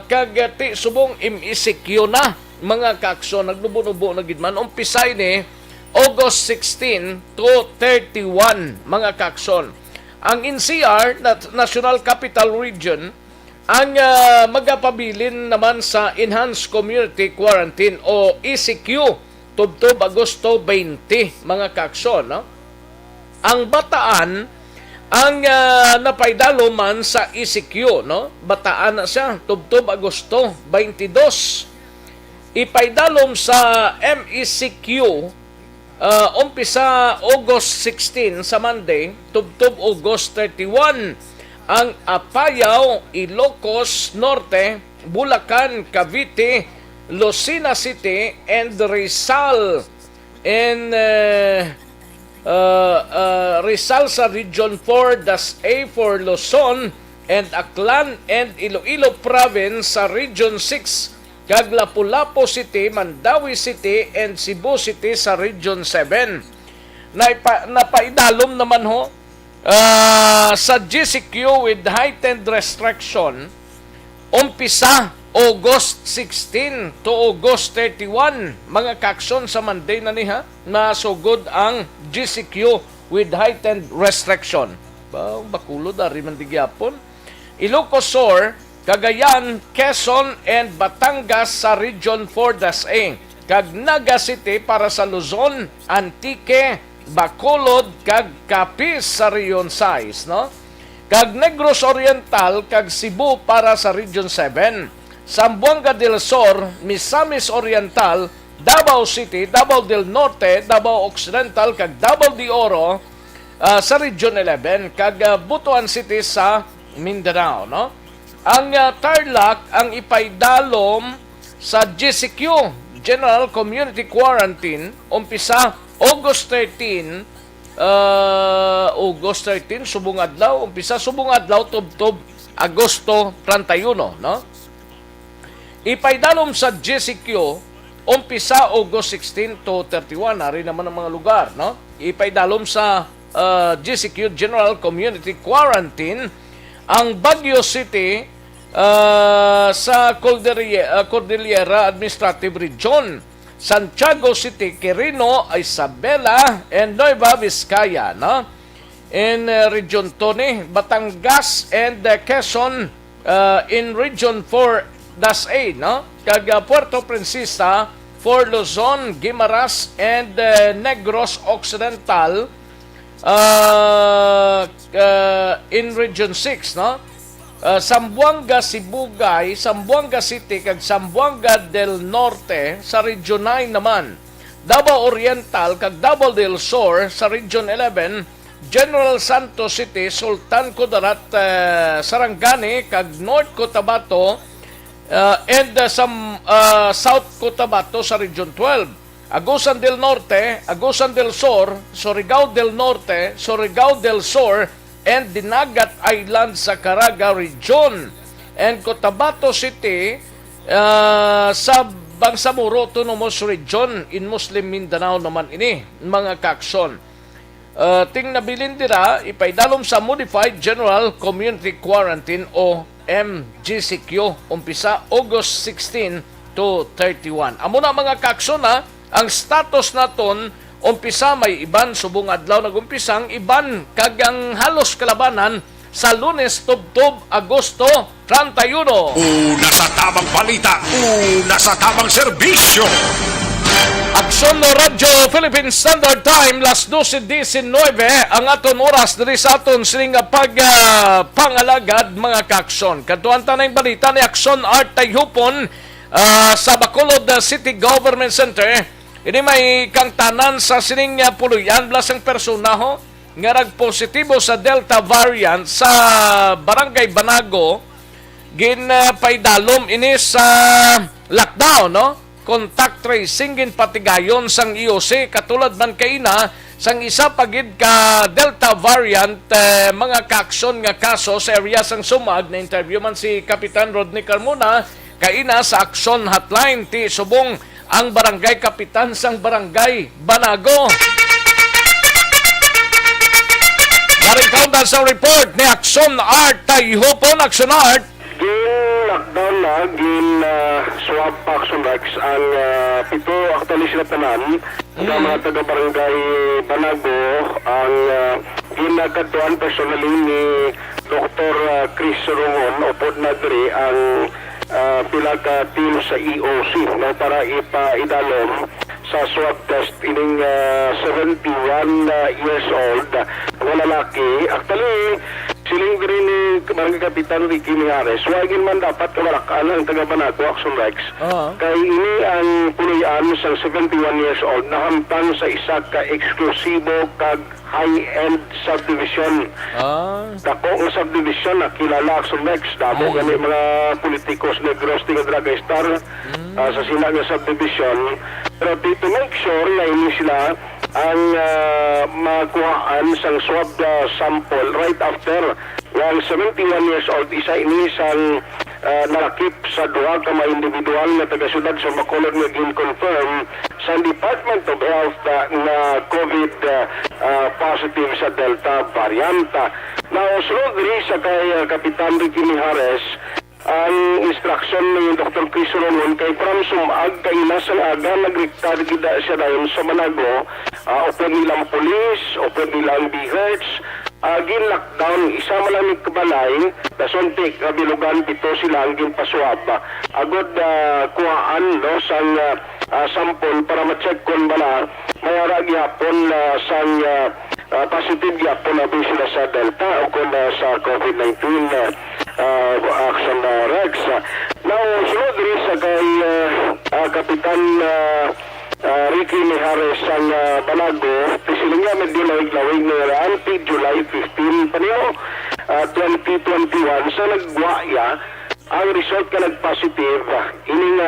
kag ti subong MECQ na mga kakson nagnubo-nubo na gid man umpisay ni August 16 to 31 mga kakson. Ang NCR National Capital Region ang magapabilin naman sa Enhanced Community Quarantine o ECQ tubtob Agosto 20 mga kakson, no? Ang Bataan ang napaidalo man sa ECQ, no? Bataan na siya tubtob Agosto 22. Ipaidalom sa MECQ umpisa August 16 sa Monday tubtob August 31 ang Apayao, Ilocos Norte, Bulacan, Cavite, Lucena City and Rizal and Rizal sa Region 4, DAS-A for Luzon and Aklan and Iloilo Province sa Region 6 kag Lapu-Lapu City, Mandawi City, and Cebu City sa Region 7. Napaidalom naman ho sa GCQ with heightened restriction umpisa August 16 to August 31 mga kakson sa Monday na niha nasugod ang GCQ with heightened restriction. Bakulo dari man digyapon. Ilocos Sur, Cagayan, Quezon, and Batangas sa Region 4 DAS-A. Kag Naga City para sa Luzon, Antique, Bacolod, kag Capiz sa Region 6, no? Kag Negros Oriental, kag Cebu para sa Region 7. Zamboanga del Sur, Misamis Oriental, Davao City, Davao del Norte, Davao Occidental, kag Davao de Oro sa Region 11. Kag Butuan City sa Mindanao, no? Ang Tarlac ang ipaidalom sa GCQ, General Community Quarantine, umpisa August 13, subong adlaw, umpisa subong adlaw, tubtob Agosto 31, no? Ipaidalom sa GCQ, umpisa August 16 to 31, nari naman ang mga lugar, no? Ipaidalom sa GCQ, General Community Quarantine, ang Baguio City, sa Cordillera Administrative Region, Santiago City, Quirino, Isabela, and Nueva Vizcaya, no? In Region 2, Batangas and Quezon in Region 4 DAS-A, no? Kag Puerto Princesa for Luzon, Guimaras, and Negros Occidental in Region 6, no? Zamboanga, Sibugay, Zamboanga City, kag Zamboanga del Norte sa Region 9 naman. Davao Oriental, kag Davao del Sur sa Region 11. General Santos City, Sultan Kudarat, Sarangani, kag North Cotabato, and South Cotabato sa Region 12. Agusan del Norte, Agusan del Sur, Surigao del Norte, Surigao del Sur, and Dinagat Island sa Caraga Region. And Cotabato City sa Bangsamoro Autonomous Region in Muslim Mindanao naman ini, mga kakson. Ting nabilin dira, ipaidalom sa Modified General Community Quarantine o MGCQ, umpisa August 16 to 31. Amo na mga kakson ha, ang status naton umpisa may iban subong adlaw nagumpisang iban kagang halos kalabanan sa Lunes tubtob Agosto 31. Una sa tamang balita, una sa tamang serbisyo. Aksyon no Radyo Philippine Standard Time las 12:19 ang aton oras diri sa aton sining pangalagad mga kaaksyon. Kadtuan tanay balita ni Aksyon Art Tayhupon sa Bacolod City Government Center. Ini may kang tanan sa sining puluyan blasang personaho nga nagpositibo sa Delta variant sa Barangay Banago paidalom ini sa lockdown, no? Contact tracing gin patigayon sang IOC katulad man kaina sang isa pagid ka Delta variant mga kaaksyon nga kaso sa area sang Sumag. Na interview man si Kapitan Rodney Carmona kaina sa aksyon hotline ti subong ang barangay kapitan sang Barangay Banago. Daring kaundan sa report ni Aksyon Art Tayhupon. Aksyon Art, lockdown na, swab action Rex ang pito actually sila tanan sa mga taga-barangay Banago ang ginagatuan personally ni Dr. Chris Rongon o pod na diri ang pila ka team sa EOC na para ipaidalom sa swab test ining 71 years old na lalaki. Actually, siling din ni Barangay Kapitan Ricky Mijares, wagin man dapat kamarakaan ang taga-Banago Action Rex. Kay ini ang puluyan sa 71 years old na hamtang sa isa ka eksklusibo kag high-end subdivision. Dako nga subdivision na kilala Action Rex. Damo gani mga politikos negros tinga drag star sa sina nga subdivision. Pero to make sure na ini sila ang makuhaan sang swab sample right after yung 71 years old isa ini sang narakip sa duha ka mga individual na taga-syudad sa Bacolod nga gin-confirm sa Department of Health na COVID positive sa Delta variant. Now, sunod rin sa kay Kapitan Ricky Mijares ang instruction ni Dr. Chris Rongon kay from Sumag kay nasa aga nagrektad gida siya dayon sa Manago open nilang polis, open nilang BHERTS gin-lockdown isa malamig kabalay nasuntik kabilugan pito sila ang ginpaswab agod kuhaan no sang sample para ma-check kung bala mayara gyapon sang positive gyapon na sila sa Delta o kung sa COVID-19 Action Rex. Now, sunod rin sa kay Kapitan Ricky Mijares ang Banago, pisiling nga medilawig-lawig na anti July 15 panyo 2021 sa nagwaya ang result ka nag-positive ining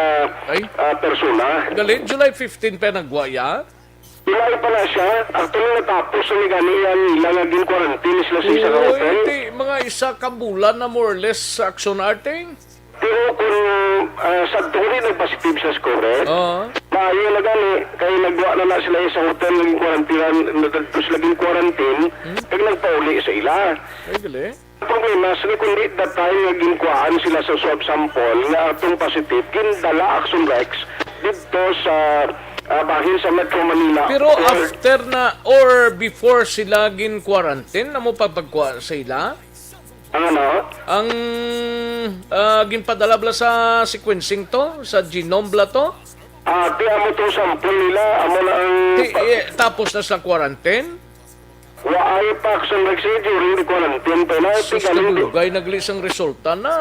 persona. galit July 15 pa nagwaya? July pa na siya. Actually natapos sa gani yan ilang naging quarantine sila sa isang hotel. Hindi, mga isa ka bulan na more or less sa Action Arting. Pero kung sa tuloy nag-positive siya score, maayo na gani, kaya nagwa na sila sa hotel naging quarantine, natapos laging quarantine, kaya nagpauli sa ila. Ay, gali. Ang problema, sila kundi that time naging kuhaan sila sa swab sample na atong positive, kindala Action Rex dito sa bahin sa Metro Manila. Pero after na or before sila gin quarantine, amo pagpagkuha sa ila? Ang ano? Ang ginpadala bla sa sequencing to, sa genome bla to? Di amo to sample nila, amo na ang... Tapos na sa quarantine? Waay pa Action Rex during the quarantine pa na. Sus, nagdugay naglisang resulta na.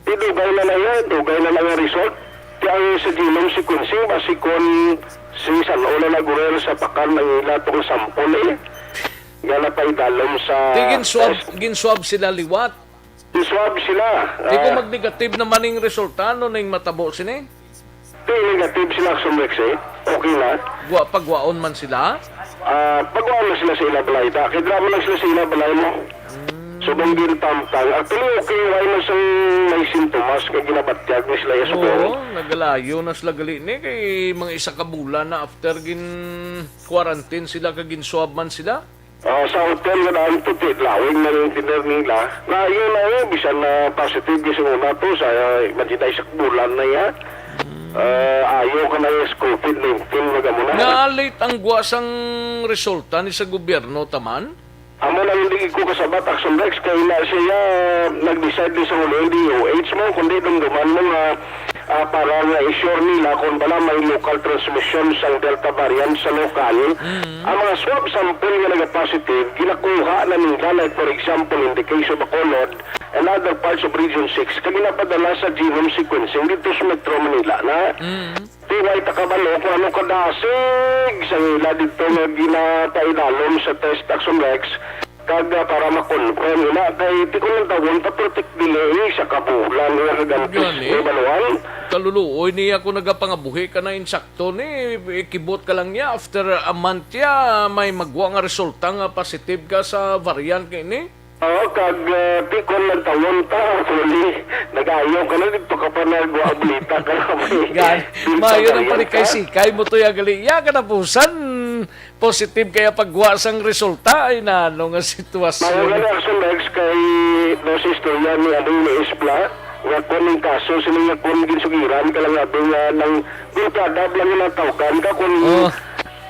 Dugay na lang yan, dugay na lang ang result. Ang sa genome sequencing, basikon si San Ola na gurel sa pakal ng ilatong sample Gana pa idalom sa... Ginswab sila liwat. Ginswab sila. Di ko mag-negative naman yung resulta, ano na yung matabo sila? Di negative sila sa Rex okay na. Pagwaon man sila? Pagwaon na sila sa ila balay. Kidrama lang sila sa ila balay mo. So, kung gintamtang, actually, okay, why na siyang may sintomas kaya ginabatyag ni sila yung siguro. Oo, nagalayo na sila gali ni kay mga isa ka bulan na after gin-quarantine sila kagin swab man sila. Sa hotel na daan po, lawing na yung tiner nila. Na yun na yun, bisan na positive kasi muna to, sa magitay sa bulan na yan. Ayaw ka na yung COVID-19 na gamuna. Nga-late ang guwasang resulta ni sa gobyerno, taman? Amo lang hindi ko kasabat Action Rex Rex, kaya na siya nag-decide din sa huli, hindi DOH mo, kundi dumduman mo nga para nga i-sure nila kung bala may local transmission sa Delta variant sa lokal. Ang mga swab sample nga nag-positive, ginakuha na nila, like for example, in the case of Bacolod and other parts of Region 6, kaya ginapadala sa genome sequencing dito sa Metro Manila na tiway takabalo kung ano kadasig sa nila dito nga ginatainalom sa test Action Rex kaga para makonfirm nila kay di ko lang tawon paprotect delay sa kabulan nga gantos may baluan Kaluluoy niya kung nagapangabuhi ka na insakto ni ikibot ka lang niya after a month ya may magwa nga resulta nga positive ka sa variant kini. Oo, kag di ko lang tawon ta actually nag-ayaw ka na dito ka pa nag-ablita ka na Gan, mayo ng palikay-sikay mo to ya gali. Ya ka na pusan positive kaya pagwa sang resulta ay nano nga sitwasyon. Mga nga Action Rex kay no istorya ni Adong Isbla nga kuning kaso sila nga kuning ginsugiran ka lang abing ng gulkada lang nga tawgan ka kung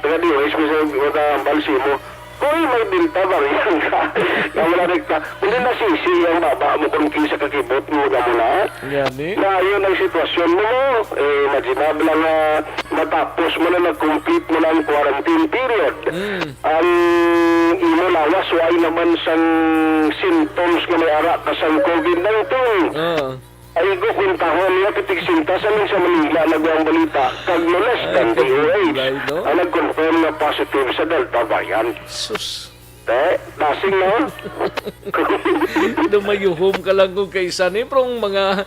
taga DOH mo sa balsimo. Kung may Delta variant ka, na wala rekta, kung di nasisi ang baba mo kung kinsa kakibot mo na muna, na yun ang sitwasyon mo, imaginable lang matapos mo na nag-complete mo na ang quarantine period. Ang imo lawas, why naman sang symptoms nga may ara ka sang COVID-19. Ay ko kuntahon niya kitigsinta sa Manila nagawang balita kag no less than DOH ang nag-confirm na positive sa Delta variant. Sus. Dasing no? Dumayuhom ka lang kung kaysa ni prong mga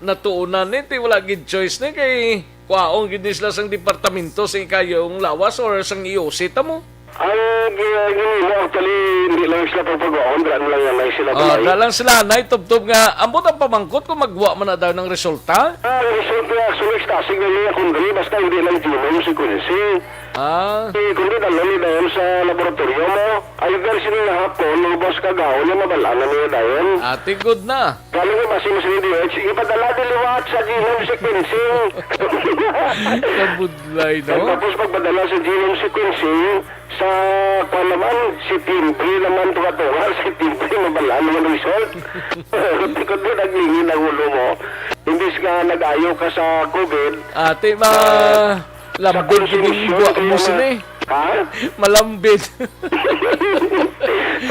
natuunan ni wala gid choice ni kay kwaong gid sila sang departamento sa ikayong lawas or sang IOC tamo. Ang ginimo actually hindi lang sila pagpag-on, daan lang yan sila balay. Dalang sila na tubtob nga ambot ang pamangkot kung magwa man na daw ng resulta. Ang resulta actually tasig na niya kung basta hindi lang genome sequencing. Kundi dalo ni dayon sa laboratorio mo, ay versi niya hapon, lubos kagaon na mabalaan niya dayon. Ate good na. Galing nga basi mo sa DOH, ipadala diliwat sa genome sequencing. Kabudlay, no? Tapos pagpadala sa genome sequencing, sa kung naman, si Timpri naman tuwa-tuwa, si Timpri mabalaan naman result. Kundi naglingin ang ulo mo, hindi ka nag-ayaw ka sa COVID. Ate, lambid yung buwak mo sila eh. Ha? Malambid.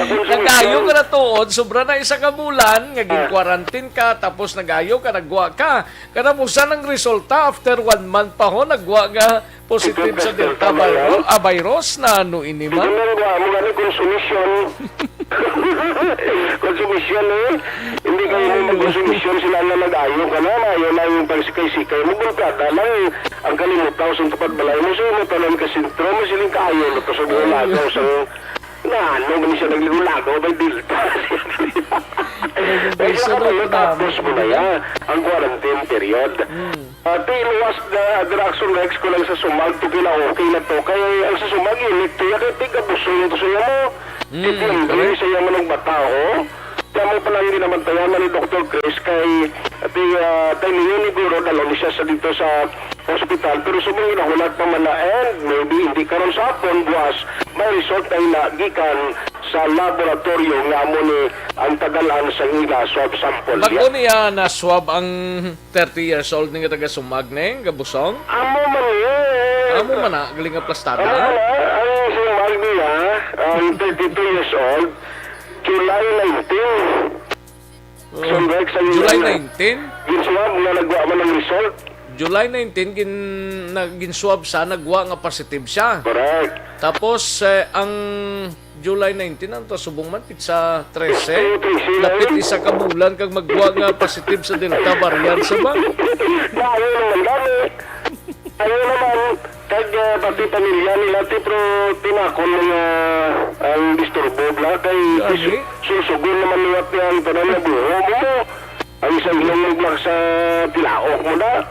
Nag-ayaw ka na tuod, sobra na isa ka bulan, naging quarantine ka, tapos nag-ayaw ka, nagwa ka. Kanapusan ang resulta, after 1 month pa ho, nagwa ka positive sa Delta virus na ano iniman. Hindi nga, mga konsumisyon. Konsumisyon eh. Hindi kayo yung konsumisyon sila na nag-ayaw ka na, ayaw na yung pagsikay-sikay mo, bulkada lang ang kalimutaw sa tupad balay mo, sa'yo mo tanan ka sintro, mo siling kaayaw na to sa gulagaw sa ano, man siya naglulagaw, may Delta. Tapos mo na yan, ang quarantine period. Tiluwas na Action Rex ko lang sa sumag, to kila okay na to. Kaya ang sa sumag, unit to, kaya tigabuso nito sa iyo mo. Titimbre sa iyo mo ng batao. Kaya mo pala hindi naman tayaman ni Dr. Chris kay tayo ni Guro, dalawin siya sa dito sa hospital. Pero sumang inahulat pa man na, and maybe hindi karon sa hapon, buwas, may result ay nagikan sa laboratorio nga mo ni ang tagalan sa ila swab sample. Bago niya na swab ang 30 years old nga taga Sumag na gabusong? Amo man eh. Amo man na, galing nga plastada. Ang Sumag niya, ang 32 years old, July 19. July 19? Ginswab na nagwa man ang result. July 19, ginswab sa nagwa nga positive siya. Correct. Tapos, ang July 19, ang subong man, sa 13, lapit isa ka bulan kag magwa nga positive sa Delta variant sa ba? Ayaw naman dami. Ayaw naman, kag pati pamilya nila, pero tinakon mga ang disturbo bla, kay susugon naman niwat yung tanan na buho mo. Ang isang ilong sa tilaok mo na.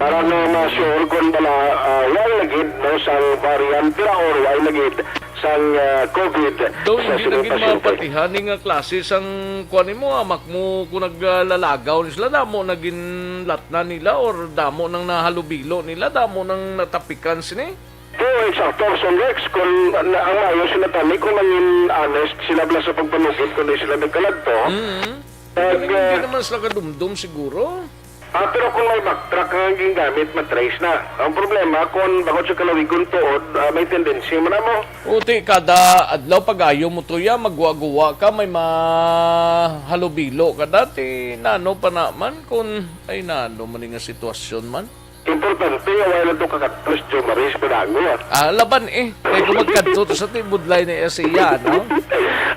Para na ma-sure kung bala why nagid no sang variant or why nagid sang COVID. Daw hindi naging mapatihan nga klase sang kuan mo amak mo kung naglalagaw sila damo naging latna nila or damo nang nahalubilo nila damo nang natapikan sini. Kaya eksakto, Son Rex, kung ang mayo sila tani, kung mangin honest, sila bala sa pagpanukit, kung di sila nagkaladto. Hindi naman sila kadumdum siguro. Pero kung may backtrack ang gingamit, matrace na. Ang problema, kung bakit sa kalawigon tuod, may tendency mo na mo. Uti, kada adlaw pag-ayo mo to ya, magwa-guwa ka, may mahalubilo ka dati. Nano pa naman kung ay nano man nga sitwasyon man. Importante, wala ito kakatos, Jo Maris, pinago. Laban eh. Kaya kung magkanto to sa tibudlay ni Asiya, no?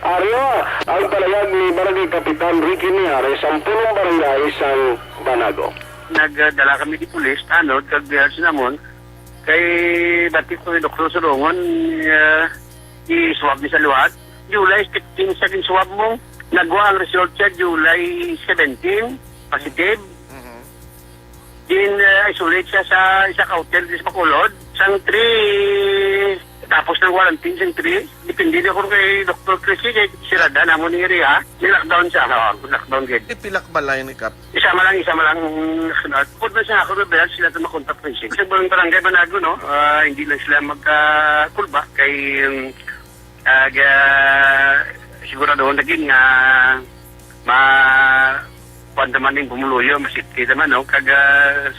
Aryo, ang palayag ni Barangay Kapitan Ricky Niares, ang punong barangay sa Banago. Nagdala kami di pulis, kag sinamon, kay dati ko ni Dr. Solongon, i-swab ni sa luhat. July 15 sa swab mo, nagwa ang result siya July 17, positive. Isolate siya sa isa ka hotel di sa Bacolod. Sang 3, tapos ng quarantine sang 3. Depende na kung kay Dr. Chrissy, kay sirada na mo ni area. Nilockdown siya. Lockdown gate. Ipilak ba lang ni Kap? Isa man lang sunod. Kung na siya ako, rebel, sila ito makontak Chrissy. Kasi buong barangay Banago, no? Hindi lang sila magkulba. Kay sigurado naging pandaman ng bumuluyo, masipti naman, no?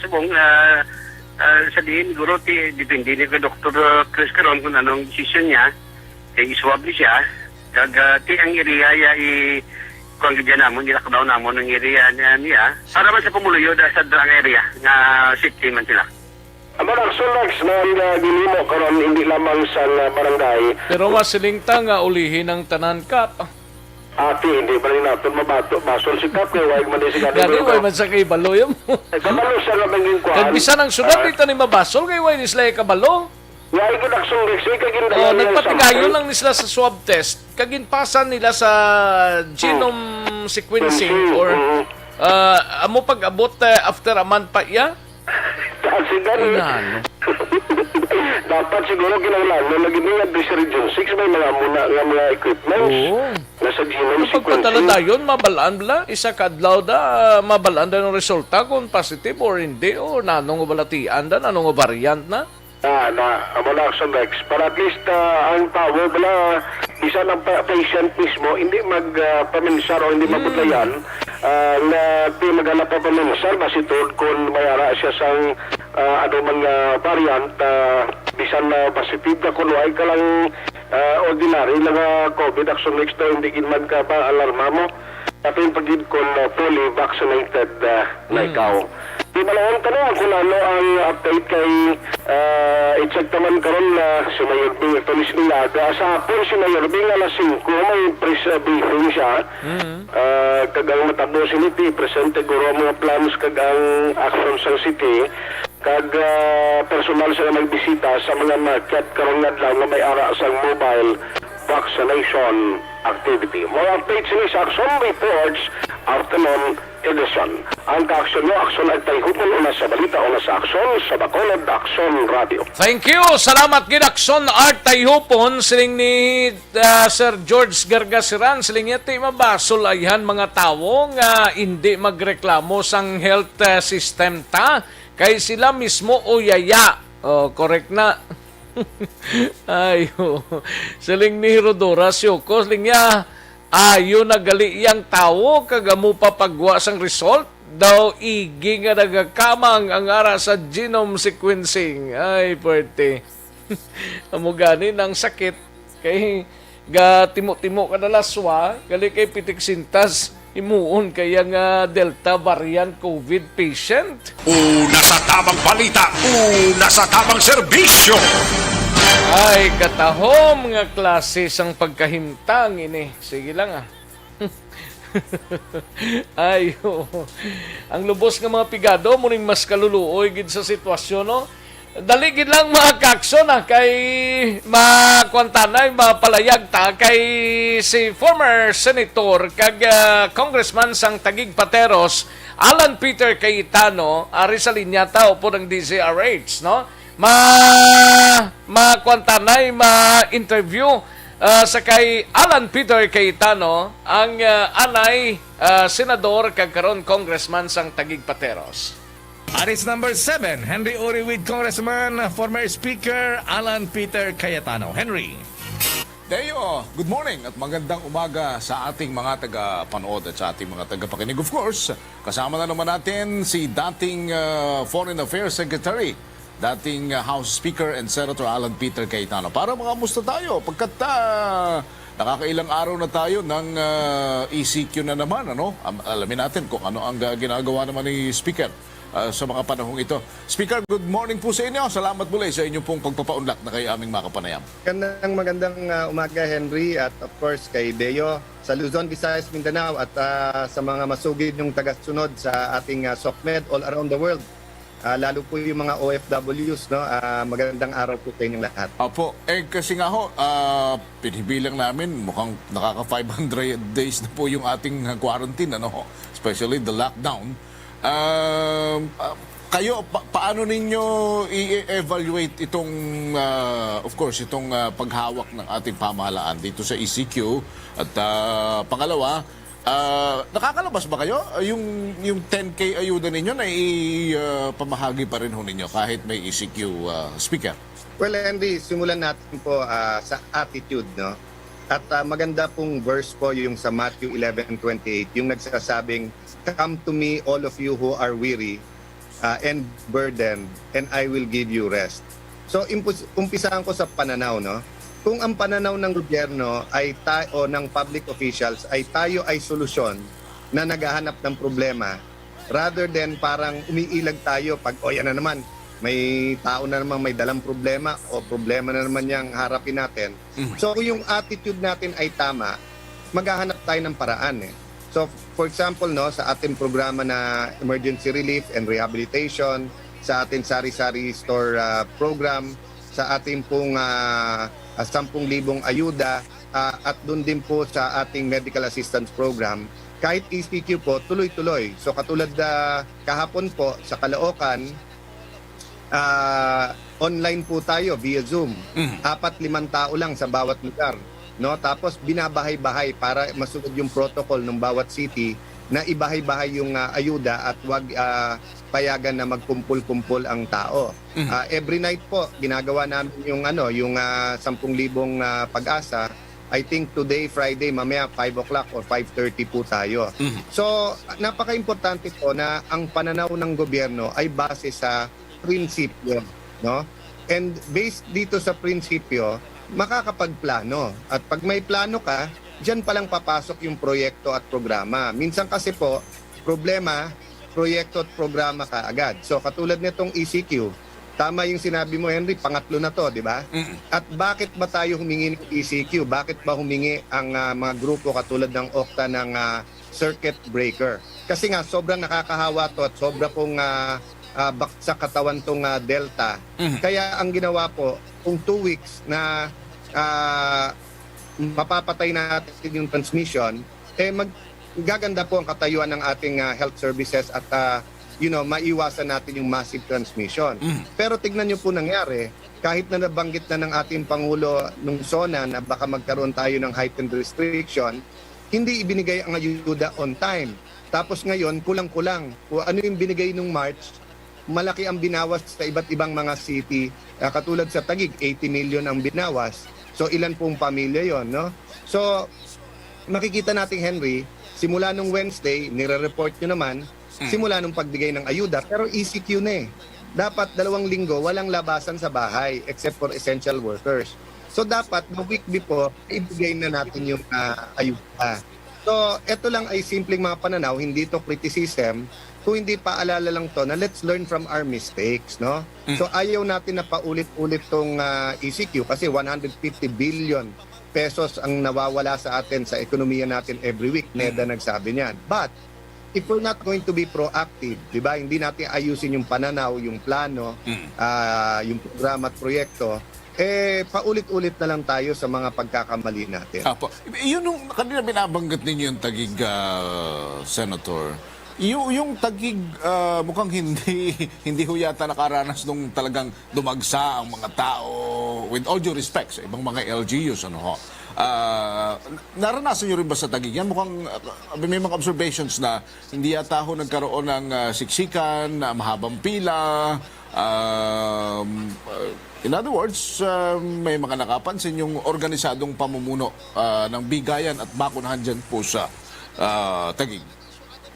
Subong, sa diin, siguro, depende ni ko Dr. Chris Caron kung anong decision niya, iswab niya siya, ang area, kung ganyan namon, nilakdaw namon ng area niya, para man sa pumuluyo sa drang area, nga safety man sila. Amarang Solex na ginimo karon hindi lamang sa barangay. Pero masilingta nga ulihin ang tanan Kap. Ati, hindi pa rin natin mabato. Basol si Kap, huwag man din si Kap. Gani, huwag man sa kay balo yun. Kabalo siya na banging kuhan. Kag bisan ang sunod dito ni mabasol, kay huwag nisla kabalo. Nga, ikinaksong Rexy, kagin nagpatigayon lang nisla sa swab test. Kaginpasan nila sa genome sequencing or amo pag-abot after a month pa iya. Dapat siguro kinaulan lagi nila sa Region 6 may mga equipments nasa genome sequencing. Pagpatala dayon, mabalaan bala, isa kadlaw da, mabalaan da ng resulta kung positive or hindi, o nanong balatian da, nanong variant na. Wala sa Rex. Para at least ang tao, wala, isa ng patient mismo, hindi magpaminsar o hindi maputlayan, na di maghanap pa paminsar, masitod kung mayara siya sa mga variant, bisan na positive na kung ay ka lang ordinary lang COVID, action next to, hindi kinman ka pa alarma mo, tapi yung pagid kung fully vaccinated na ikaw. Di malawang tanong kung ano ang update kay i-check naman karon na si Mayor Bing Tonis Nilaga. Sa hapon si Mayor Bing alas 5 may press briefing siya. Kagang matabo si City, presente guro mga plans kagang action sa city. Kag personal sila magbisita sa mga market karon nga may ara sa mobile vaccination activity. More updates in sa Action Reports afternoon edition. Ang ka-aksyon nyo, aksyon ay tayhupon una sa balita, una sa aksyon, sa Bacolod Aksyon Radio. Thank you! Salamat Ginaksyon Art Tayhupon, siling ni Sir George Gargasiran, siling yati mabasol ayhan mga tao nga hindi magreklamo sang health system ta, kay sila mismo o yaya. Correct na. Ayo. Siling ni Rodora Sioko, siling niya, ayo nagali iyang tao, kagamu papagwa sang result, daw igi nga nagakamang ang ara sa genome sequencing. Ay, pwerte. Amugani ng sakit, kay ga timo-timo kadalaswa, gali kay pitik sintas, imuon kaya nga Delta variant COVID patient. Una sa tamang balita, una sa tamang serbisyo. Ay, katahom nga klase sang pagkahimtang ini. Sige lang Ay, ang lubos nga mga pigado, muning mas kaluluoy gid sa sitwasyon, no? Dali gid lang mga kakson kay makwantanay, mapalayag ta kay si former senator kag congressman sang Taguig Pateros, Alan Peter Cayetano, ari sa linya ta upo ng DZRH, no? Makwantanay, ma-interview sa kay Alan Peter Cayetano, ang anay senador kag karon congressman sang Taguig Pateros. Aris number 7, Henry Uri with Congressman, former Speaker Alan Peter Cayetano. Henry. Deo, good morning at magandang umaga sa ating mga taga-panood at sa ating mga taga-pakinig. Of course, kasama na naman natin si dating Foreign Affairs Secretary, dating House Speaker and Senator Alan Peter Cayetano. Para makamusta tayo pagkat nakakailang araw na tayo ng ECQ na naman. Alamin natin kung ano ang ginagawa naman ni Speaker sa mga panahong ito. Speaker, good morning po sa inyo. Salamat muli sa inyong pong pagpapaunlak na kay aming makapanayam. Magandang umaga, Henry, at of course kay Deo sa Luzon, Visayas, Mindanao at sa mga masugid yung tagasunod sa ating SOCMED all around the world. Lalo po yung mga OFWs, no? Magandang araw po sa inyong lahat. Opo, kasi nga ho, pinibilang namin, mukhang nakaka 500 days na po yung ating quarantine, especially the lockdown. Kayo, paano ninyo i-evaluate itong, of course, itong paghawak ng ating pamahalaan dito sa ECQ? At pangalawa, nakakalabas ba kayo? Yung 10K ayuda ninyo na ipamahagi pa rin ho ninyo kahit may ECQ, Speaker? Well, Henry, simulan natin po sa attitude, no? At maganda pong verse po yung sa Matthew 11:28, yung nagsasabing, "Come to me, all of you who are weary and burdened, and I will give you rest." So, umpisahan ko sa pananaw, no? Kung ang pananaw ng gobyerno ay o ng public officials ay tayo ay solusyon na naghahanap ng problema, rather than parang umiilag tayo pag, yan na naman, may tao na naman may dalang problema o problema na naman yung harapin natin. So kung yung attitude natin ay tama, maghahanap tayo ng paraan. So for example, no, sa ating programa na emergency relief and rehabilitation, sa ating sari-sari store program, sa ating pong 10,000 ayuda, at doon din po sa ating medical assistance program, kahit ECQ po, tuloy-tuloy. So katulad kahapon po sa Caloocan, online po tayo via Zoom. 4-5 tao lang sa bawat lugar, no? Tapos binabahay-bahay para masunod yung protocol ng bawat city na ibahay-bahay yung ayuda at wag payagan na magkumpul-kumpul ang tao. Every night po ginagawa namin yung 10,000 pag-asa. I think today, Friday, mamaya 5 o'clock or 5:30 po tayo. So, napaka-importante po na ang pananaw ng gobyerno ay base sa prinsipyo, no? And based dito sa prinsipyo, makakapagplano. At pag may plano ka, diyan pa lang papasok yung proyekto at programa. Minsan kasi po, problema, proyekto at programa ka agad. So katulad nitong ECQ, tama yung sinabi mo, Henry, pangatlo na to, di ba? At bakit ba tayo humingi ng ECQ? Bakit ba humingi ang mga grupo katulad ng OCTA ng circuit breaker? Kasi nga, sobrang nakakahawa to at sobra pong sa katawan tong Delta. Kaya ang ginawa po, kung 2 weeks na mapapatay natin yung transmission, gaganda po ang katayuan ng ating health services at maiwasan natin yung massive transmission. Pero tignan nyo po nangyari, kahit na nabanggit na ng ating Pangulo nung SONA na baka magkaroon tayo ng heightened restriction, hindi ibinigay ang ayuda on time. Tapos ngayon, kulang-kulang. Kung ano yung binigay nung March, malaki ang binawas sa iba't ibang mga city. Katulad sa Taguig, 80 million ang binawas. So ilan pong pamilya yon, no? So makikita natin, Henry, simula nung Wednesday, nire-report nyo naman, simula nung pagbigay ng ayuda, pero ECQ na Dapat 2 linggo, walang labasan sa bahay except for essential workers. So dapat, the week before, ibigay na natin yung ayuda. So ito lang ay simpleng mga pananaw, hindi to criticism. Kung hindi paalala lang to na let's learn from our mistakes, no? So ayaw natin na paulit-ulit tong ECQ kasi 150 billion pesos ang nawawala sa atin sa ekonomiya natin every week. NEDA nagsabi niyan. But if we're not going to be proactive, di ba? Hindi natin ayusin yung pananaw, yung plano, yung programa at proyekto, paulit-ulit na lang tayo sa mga pagkakamali natin. Apo. Yun yung kanina binabanggit ninyo yung Taguig, Senator. Yung Taguig, mukhang hindi ho yata nakaranas nung talagang dumagsa ang mga tao, with all due respect sa ibang mga LGUs, naranasan nyo rin ba sa Taguig yan? Mukhang may mga observations na hindi yata ho nagkaroon ng siksikan, mahabang pila. In other words, may mga nakapansin yung organisadong pamumuno ng bigayan at bakunahan dyan po sa Taguig.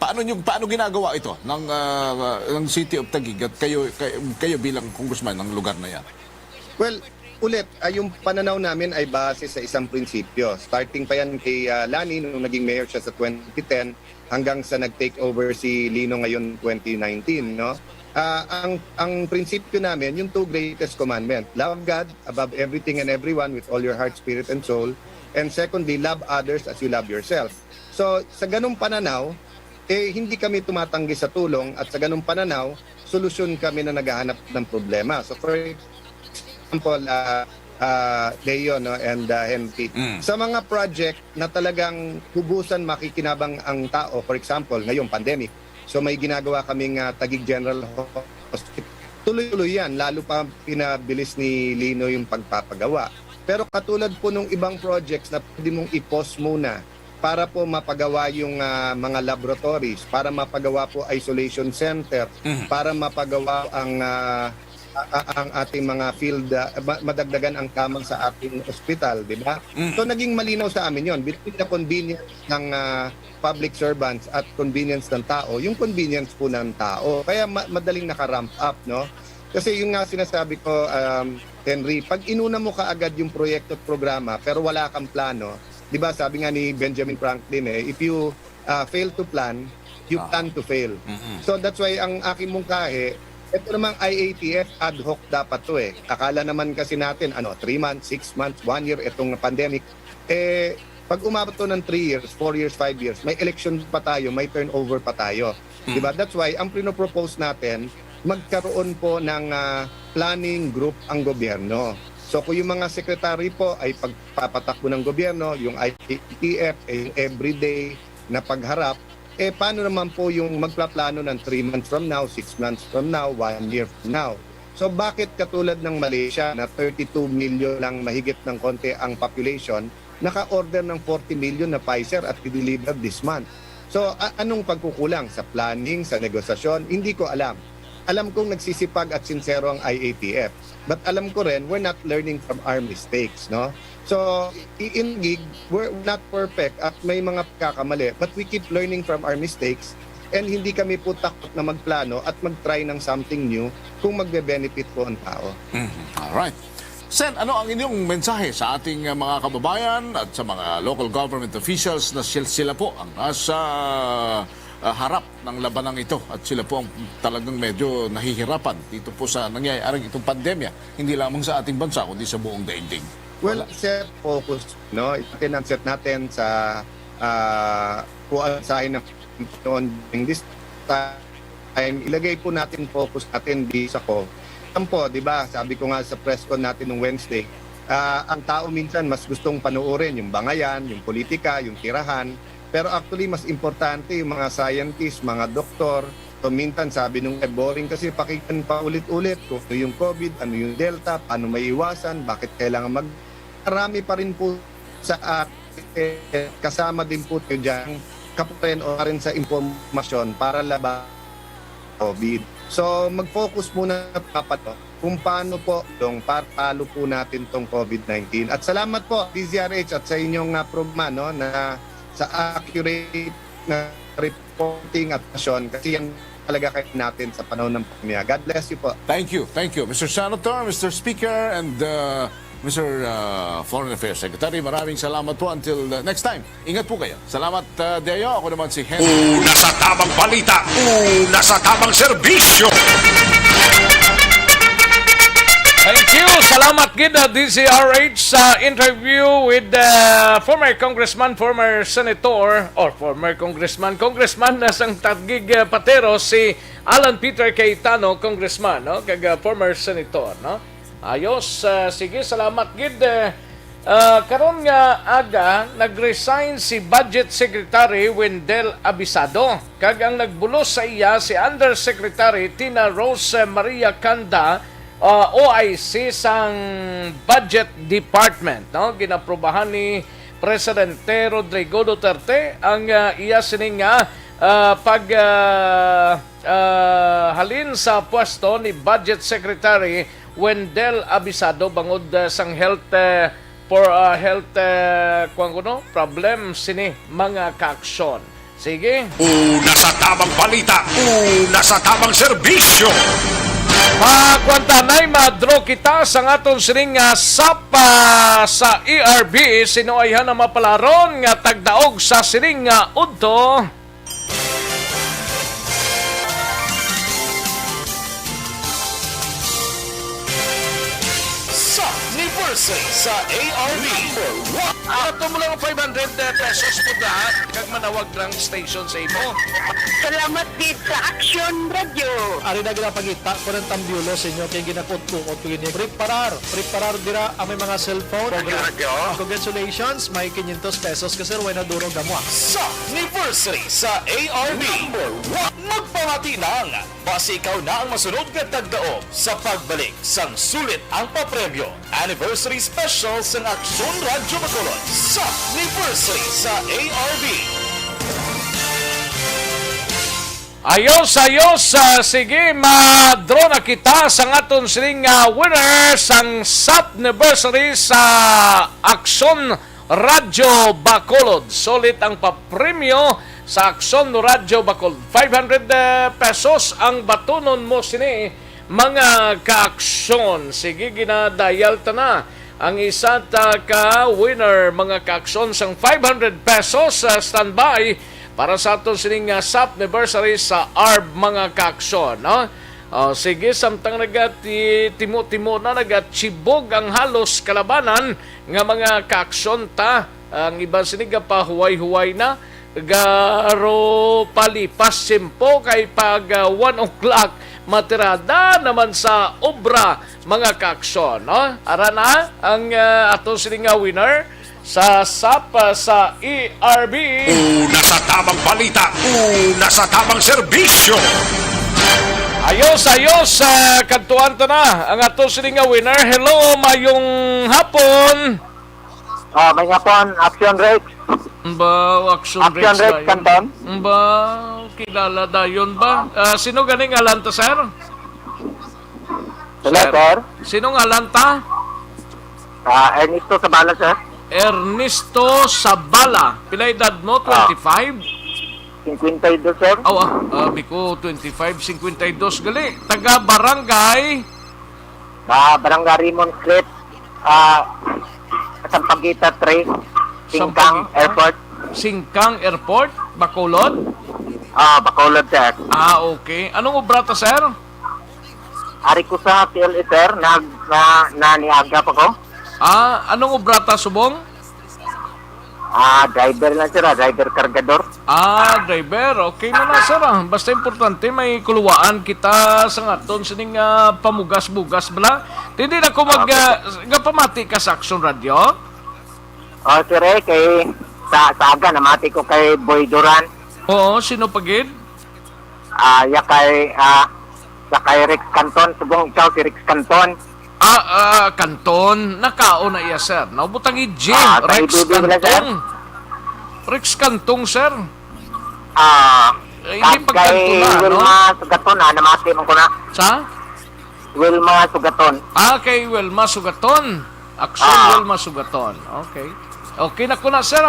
Paano ginagawa ito ng City of Taguig at kayo bilang congressman ng lugar na yan? Well, ulit, yung pananaw namin ay base sa isang prinsipyo. Starting pa yan kay Lani nung naging mayor siya sa 2010 hanggang sa nag-take over si Lino ngayon 2019, no? Ang prinsipyo namin, yung two greatest commandment, love God above everything and everyone with all your heart, spirit, and soul. And secondly, love others as you love yourself. So, sa ganung pananaw, hindi kami tumatanggi sa tulong at sa ganung pananaw, solusyon kami na naghahanap ng problema. So, for example, Leo, no, and Henry. Sa mga project na talagang hubusan makikinabang ang tao, for example, ngayong pandemic, so may ginagawa kaming Taguig General Hospital. Tuloy-tuloy yan, lalo pa pinabilis ni Lino yung pagpapagawa. Pero katulad po nung ibang projects na pwede mong i-pause muna para po mapagawa yung mga laboratories, para mapagawa po isolation center, para mapagawa ang ating mga field, madagdagan ang kamang sa ating ospital, di ba? So naging malinaw sa amin yon, between the convenience ng public servants at convenience ng tao, yung convenience po ng tao. Kaya madaling naka-ramp up, no? Kasi yung nga sinasabi ko, Henry, pag inuna mo kaagad yung proyekto at programa pero wala kang plano, di ba sabi nga ni Benjamin Franklin, if you fail to plan, you plan to fail. So that's why ang aking mungkahi, ito namang IATF ad hoc dapat to Akala naman kasi natin, 3 months, 6 months, 1 year itong pandemic. Pag umabot to ng 3 years, 4 years, 5 years, may election pa tayo, may turnover pa tayo. Diba? That's why, ang pinopropose natin, magkaroon po ng planning group ang gobyerno. So kung yung mga sekretary po ay pagpapatakbo ng gobyerno, yung IATF, yung everyday na pagharap, paano naman po yung magplaplano ng 3 months from now, 6 months from now, 1 year from now? So bakit katulad ng Malaysia na 32 million lang mahigit ng konti ang population, naka-order ng 40 million na Pfizer at i-deliver this month? So anong pagkukulang sa planning, sa negosasyon? Hindi ko alam. Alam kong nagsisipag at sincero ang IATF. But alam ko rin, we're not learning from our mistakes, no? So, in gig, we're not perfect at may mga pagkakamali, but we keep learning from our mistakes and hindi kami po takot na magplano at mag-try ng something new kung magbe-benefit po ang tao. Alright. Sen, ano ang inyong mensahe sa ating mga kababayan at sa mga local government officials na sila po ang nasa harap ng labanang ito at sila po ang talagang medyo nahihirapan dito po sa nangyayaring itong pandemya, hindi lamang sa ating bansa kundi sa buong daigdig? Well, set focus, no? Set natin sa kuansahin ng during this time. Ilagay po natin focus natin di sa ko. Po, di ba? Sabi ko nga sa press con natin nung Wednesday, ang tao minsan mas gustong panoorin yung bangayan, yung politika, yung tirahan. Pero actually, mas importante yung mga scientists, mga doktor. So minsan sabi nung boring kasi pakinggan pa ulit-ulit kung ano yung COVID, ano yung Delta, paano maiwasan, bakit kailangan Marami pa rin po sa kasama din po tayo dyan, kapunin o rin sa impormasyon para laban COVID. So mag-focus muna kung paano po yung patalo po natin tong COVID-19. At salamat po DZRH at sa inyong programa, no, na sa accurate na reporting at action kasi yan talaga kayo natin sa panahon ng pandemya. God bless you po. Thank you. Thank you. Mr. Senator, Mr. Speaker, and Mr. Foreign Affairs Secretary, maraming salamat po until next time. Ingat po kayo. Salamat, Deo. Ako naman si Henry. Una sa tamang balita, una sa tamang serbisyo. Thank you. Salamat gid DCRH sa interview with former congressman, former senator, or former congressman na sang Taguig Patero, si Alan Peter Cayetano, congressman, no? Kag former senator, no? Ayos, sige, salamat gid. Karon nga aga nag-resign si Budget Secretary Wendell Abisado. Kag ang nagbulos sa iya si Undersecretary Tina Rose Maria Canda OIC sang Budget Department, no? Ginaprobahan ni Presidente Rodrigo Duterte ang iya sining halin sa pwesto ni Budget Secretary Wendell Abisado bangod sang health problem sini mga kaaksyon. Sige. Una sa tamang balita, una sa tamang serbisyo. Makwanta na'y madro kita sa aton sining sapa sa ERB sinuayhan na mapalaron nga tagdaog sa sining udto. Anniversary sa ARB. Ato mo lang 500 pesos po lahat kag manawag lang station sa imo. Salamat din sa Action Radio. Ari na ginapagita ko ng tambyulo sa inyo kay ginakot-kukot ko yun. Preparar dira ang may mga cellphone. Congratulations, may 500 pesos kasi way na durog damo. Sa anniversary sa ARB. Magpamati lang. Base ikaw na ang masunod ka tagdaog sa pagbalik sang sulit ang papremyo. Anniversary special sa Aksyon Radyo Bacolod sa anniversary sa ARB. Ayos, sige, madro na kita sa aton sining winner sang SAP anniversary sa Aksyon Radyo Bacolod. Solid ang papremyo sa Aksyon Radyo Bacolod. 500 pesos ang batunon mo sini mga kaaksyon. Sige, ginadayal ta na ang isa ka winner mga kaaksyon sang 500 pesos sa standby para sa aton sining SAP anniversary sa ARB mga kaaksyon, no? Sige, samtang timo-timo na nagatsibog ang halos kalabanan nga mga kaaksyon ta. Ang iba siniga pa huway-huway na garo palipas simpo kay pag 1 o'clock matirada naman sa obra mga kaaksyon, no? Ara na ang ato sining winner sa SAP sa ERB. Una sa tamang balita, una sa tamang serbisyo. Ayos, kantuan ta na ang ato sining winner. Hello, mayong hapon. May hapon, Action Rex. Action Rex Canton. Kilala dayon ba? Sino ganing ngalan to, sir? Sir? Sino ngalan ta? Ernesto Sabala, sir. Ernesto Sabala. Pila edad mo? 25? 52, sir. Biko 25, 52 gali. Taga barangay? Barangay Rimon Street. Sampagita 3. Singkang Airport. Singkang Airport? Bacolod? Bacolod, sir. Okay. Anong obra to, sir? Ari ko sa PLE, sir. Niaga pa ko. Anong obra ta, subong? Driver lang, sir. Driver kargador. Driver. Okay na na, sir. Basta importante, may kuluwaan kita sa ngaton sining pamugas-bugas bala. Hindi na ko pamati ka sa Action Radio. Sir, kay sa aga namati ko kay Boy Duran. Oo, sino pagid? Kay Rex Canton, subong ikaw si Rex Canton. Canton, nakao na iya, sir. Naubutang i-J, Rex Cantong. Rex Cantong, sir. Hindi pagkanto na, no? Wilma Sugaton, namati mo ko na. Sa? Wilma Sugaton. Kay Wilma Sugaton. Aksyon Wilma Sugaton. Okay na ko na, sir.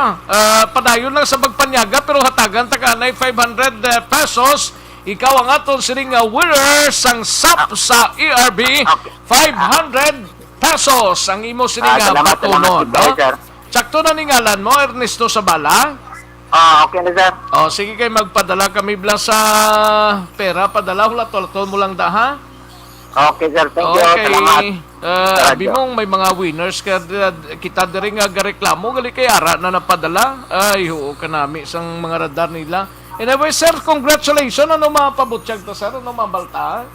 Padayon lang sa magpanyaga, pero hatagan taganay 500 pesos. Ikaw ang aton sining winner sang SAP sa ERB. 500 pesos ang imo sining patunon, no? Sakto na ningalan mo, Ernesto Sabala? Okay na, sir. Sige kayo, magpadala kami bla sa pera. Padala, hula-tulaton mo lang ha? Okay, sir. Thank you. Salamat. Abi mong may mga winners kita diri nga gareklamo gali kay ara na napadala. Ay, oo kanami sang mga radar nila. Anyway, sir, congratulations. Ano mapabutyag to, sir? Ano mabalta?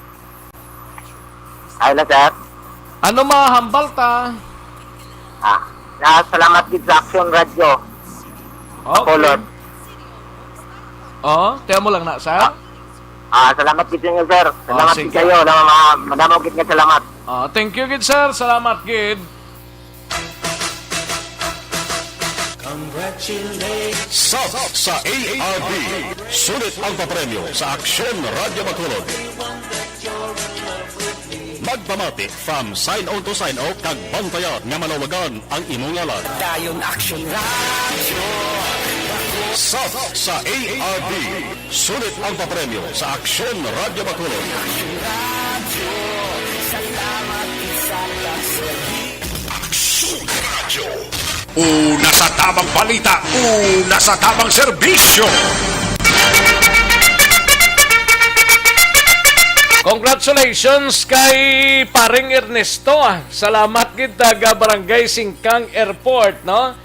Ay na, sir. Ano mahambal ta? Salamat din sa Action Radio. Okay. Tiyan mo lang na, sir. Salamat din sa inyo, sir. Salamat din sige. kayo. Madamagit nga salamat. Thank you, gid sir. Salamat, gid. Sab sa ARB. Sulit ang papremyo sa Aksyon Radyo Bacolod. Magpamati from sign on to sign out kag bantayan nga manawagan ang imong ngalan. Dayon Aksyon Radyo. Sab sa ARB. Sulit ang papremyo sa Aksyon Radyo Bacolod. Salamat sa Aksyon Radyo. Una sa tamang balita, una sa tamang serbisyo. Congratulations kay paring Ernesto. Salamat gid taga Barangay Singkang Airport, no?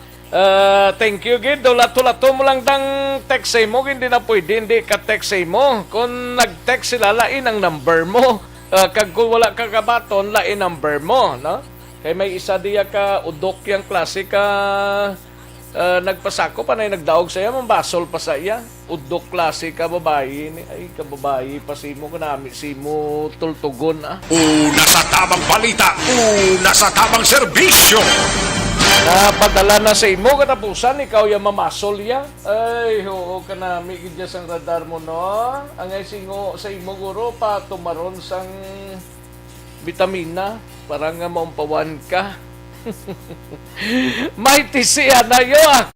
Thank you gid. Lato-lato mo lang dang text mo, hindi na pwede hindi ka text mo. Kung nag-text sila, lain ang number mo. Kag kung wala ka kabaton, lain number mo, no? Kay may isa diya ka udok yang klase ka nagpasako pa na nagdaog sa iya, mambasol pa sa iya. Udok klase ka babae. Ay, kababae pa si mo kanami si mo tultugon. Una sa tamang balita, una sa tamang serbisyo. Napadala na sa imo katapusan, ikaw yung mamasol ya. Ay, oo kanami gidya sang radar mo, no? Angay singo sa imo guro pa tumaron sang vitamina para nga maumpawan ka. May tisiya na yun.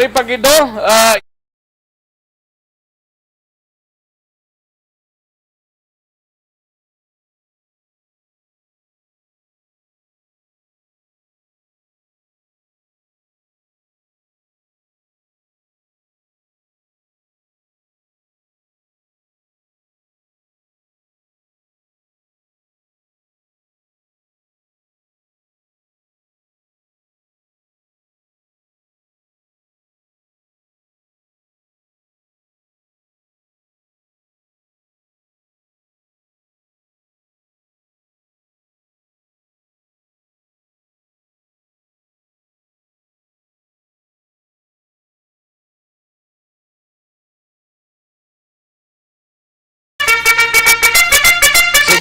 Pagido,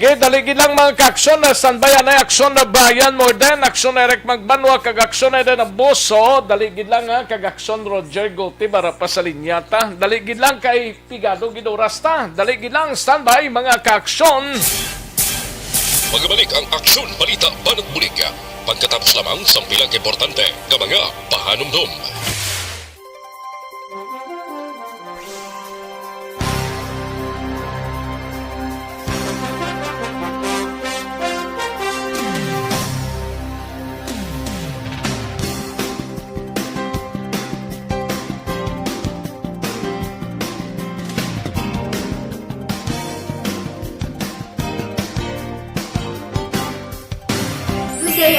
sige, daligid lang mga ka-aksyon na standby na aksyon na Brian Morden, aksyon na Eric Magbanwa, kag-aksyon na din na Boso, daligid lang ha, kag-aksyon Roger Gotti, para pa sa linyata, daligid lang kay Pigado Gidorasta, daligid lang standby mga ka-aksyon. Magbalik ang Aksyon Balita Banat Bulig. Pagkatapos lamang sa pilang importante ng mga pahanumdum.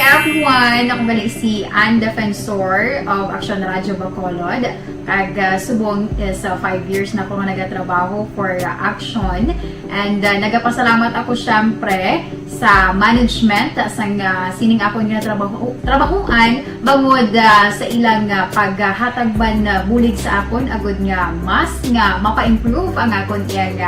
day everyone! Ako gali si Ann Defensor of Action Radio Bacolod. Kag subong sa 5 years na ako nga nagatrabaho for Action. And nagapasalamat ako syempre sa management sang sining ako nga trabahuan bangod sa ilang paghatagban bulig sa akon agud nga mas nga mapa-improve ang akon iyang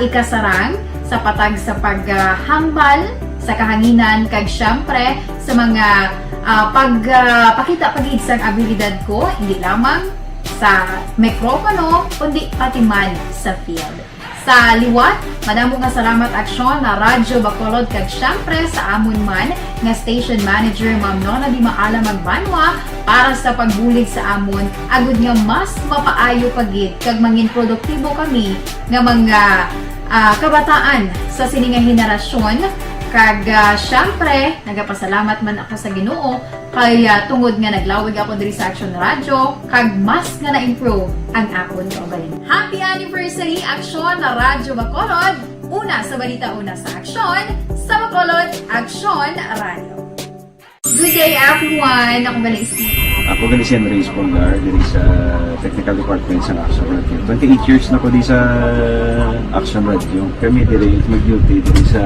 ikasarang sa patag sa paghambal sa kahanginan kag syempre sa mga pagpakita pagid sang abilidad ko hindi lamang sa mikropono kundi pati man sa field. Sa liwat, madamo nga salamat Aksyon na Radyo Bacolod kag syempre sa amon man nga station manager Ma'am Nona Di Maala Magbanwa para sa pagbulig sa amon agud nga mas mapaayo pagid kag mangin produktibo kami nga mga kabataan sa sininga henerasyon. Kag syempre, nagapasalamat man ako sa Ginoo kay tungod nga naglawig ako diri sa Action Radio kag mas nga na-improve ang akon kaugalingon. Happy anniversary Action na Radyo Bacolod! Una sa balita, una sa Action, sa Bacolod, Action Radio. Good day everyone! Ako gali si Andres Polgar diri sa Technical Department sa Action Radio. 28 years na ko di sa Action Radio. Kami diri mag-duty diri sa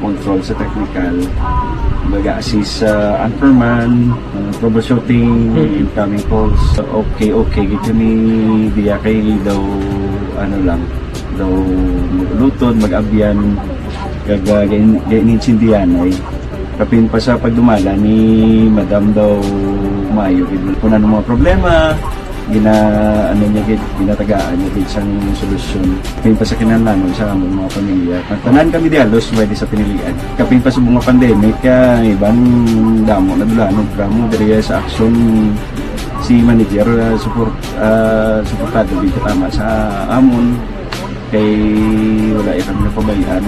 control sa technical. Mag-assist sa anchorman, troubleshooting, incoming calls. Okay, gito ni diya kay daw daw maglutod, mag-abyan, ganinsindihan ay kapin pa sa pagdumala ni Madam daw Mayo kung ano mga problema ginatagaan niya isang solusyon kapin pa sa kinahanglan sa among mga pamilya tanan kami dialos pwede sa pinilian kapin pa sa mga pandemic ibang damo na dulanog kamo diri sa Action si manager suportado dito tama sa amon kay wala kami napabayaan.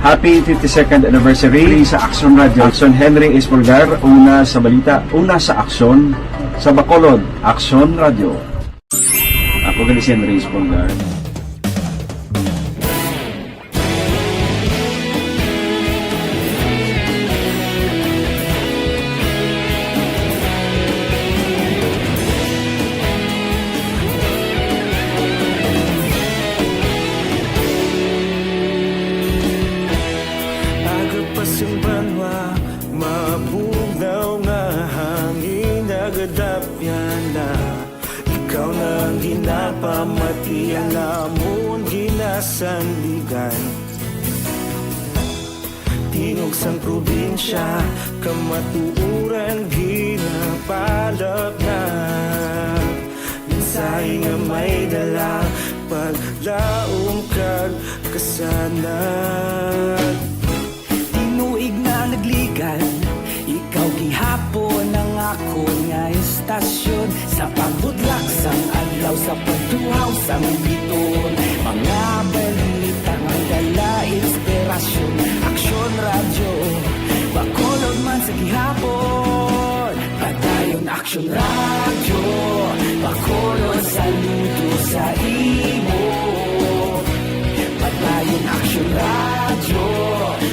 Happy 52nd anniversary sa Action Radio. Action Henry Espolgar, una sa balita, una sa Action, sa Bacolod, Action Radio. Ako gali si Henry Espolgar. Tingog sang probinsya, kamatuuran ginapalap na mensahe nga may dala, paglaom kag kasanan. Tinuig na nagligan, ikaw gihapon ang ako nga istasyon sa pagbudlak sang adlaw sa pagtuhaw sang biton. Mga balita nga dala inspirasyon, Action Radio, Bacolod man sa gihapon. Padayon Action Radio, Bacolod saludo sa imo. Padayon Action Radio,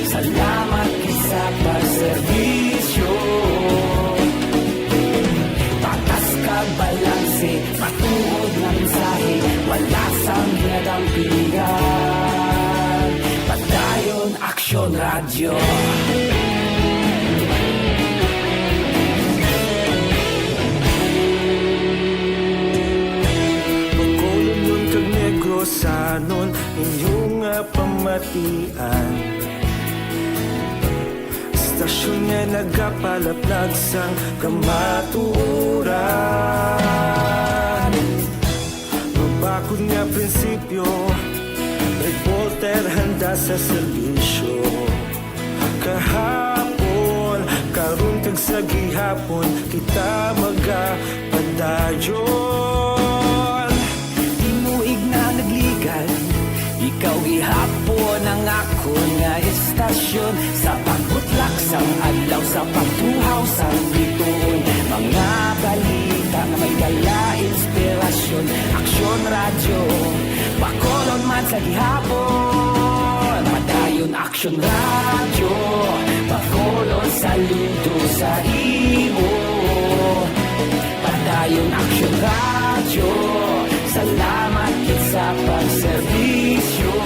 salamat kisa pagserbisyo. Patas kag balanse, matuod ng mensahe, wala sang ginadampingan. Padayon Action Radio. Bacolod nun kag Negros anon inyong pamatian. Istasyon nga nagapalaplag sang kamatuuran. Mabakod nga prinsipyo, reporter handa sa serbisyo. Kahapon, karon kag sa gihapon, kita magapadayon. Tinuig na nagligan, ikaw gihapon ang ako nga istasyon sa pagbutlak sang adlaw sa pagtuhaw sang biton. Mga balita na may dala inspirasyon, Action Radio, Bacolod man sa gihapon. Padayon Padayon Action Radio, Bacolod saludo sa imo. Padayon Action Radio, salamat kit sa pagserbisyo.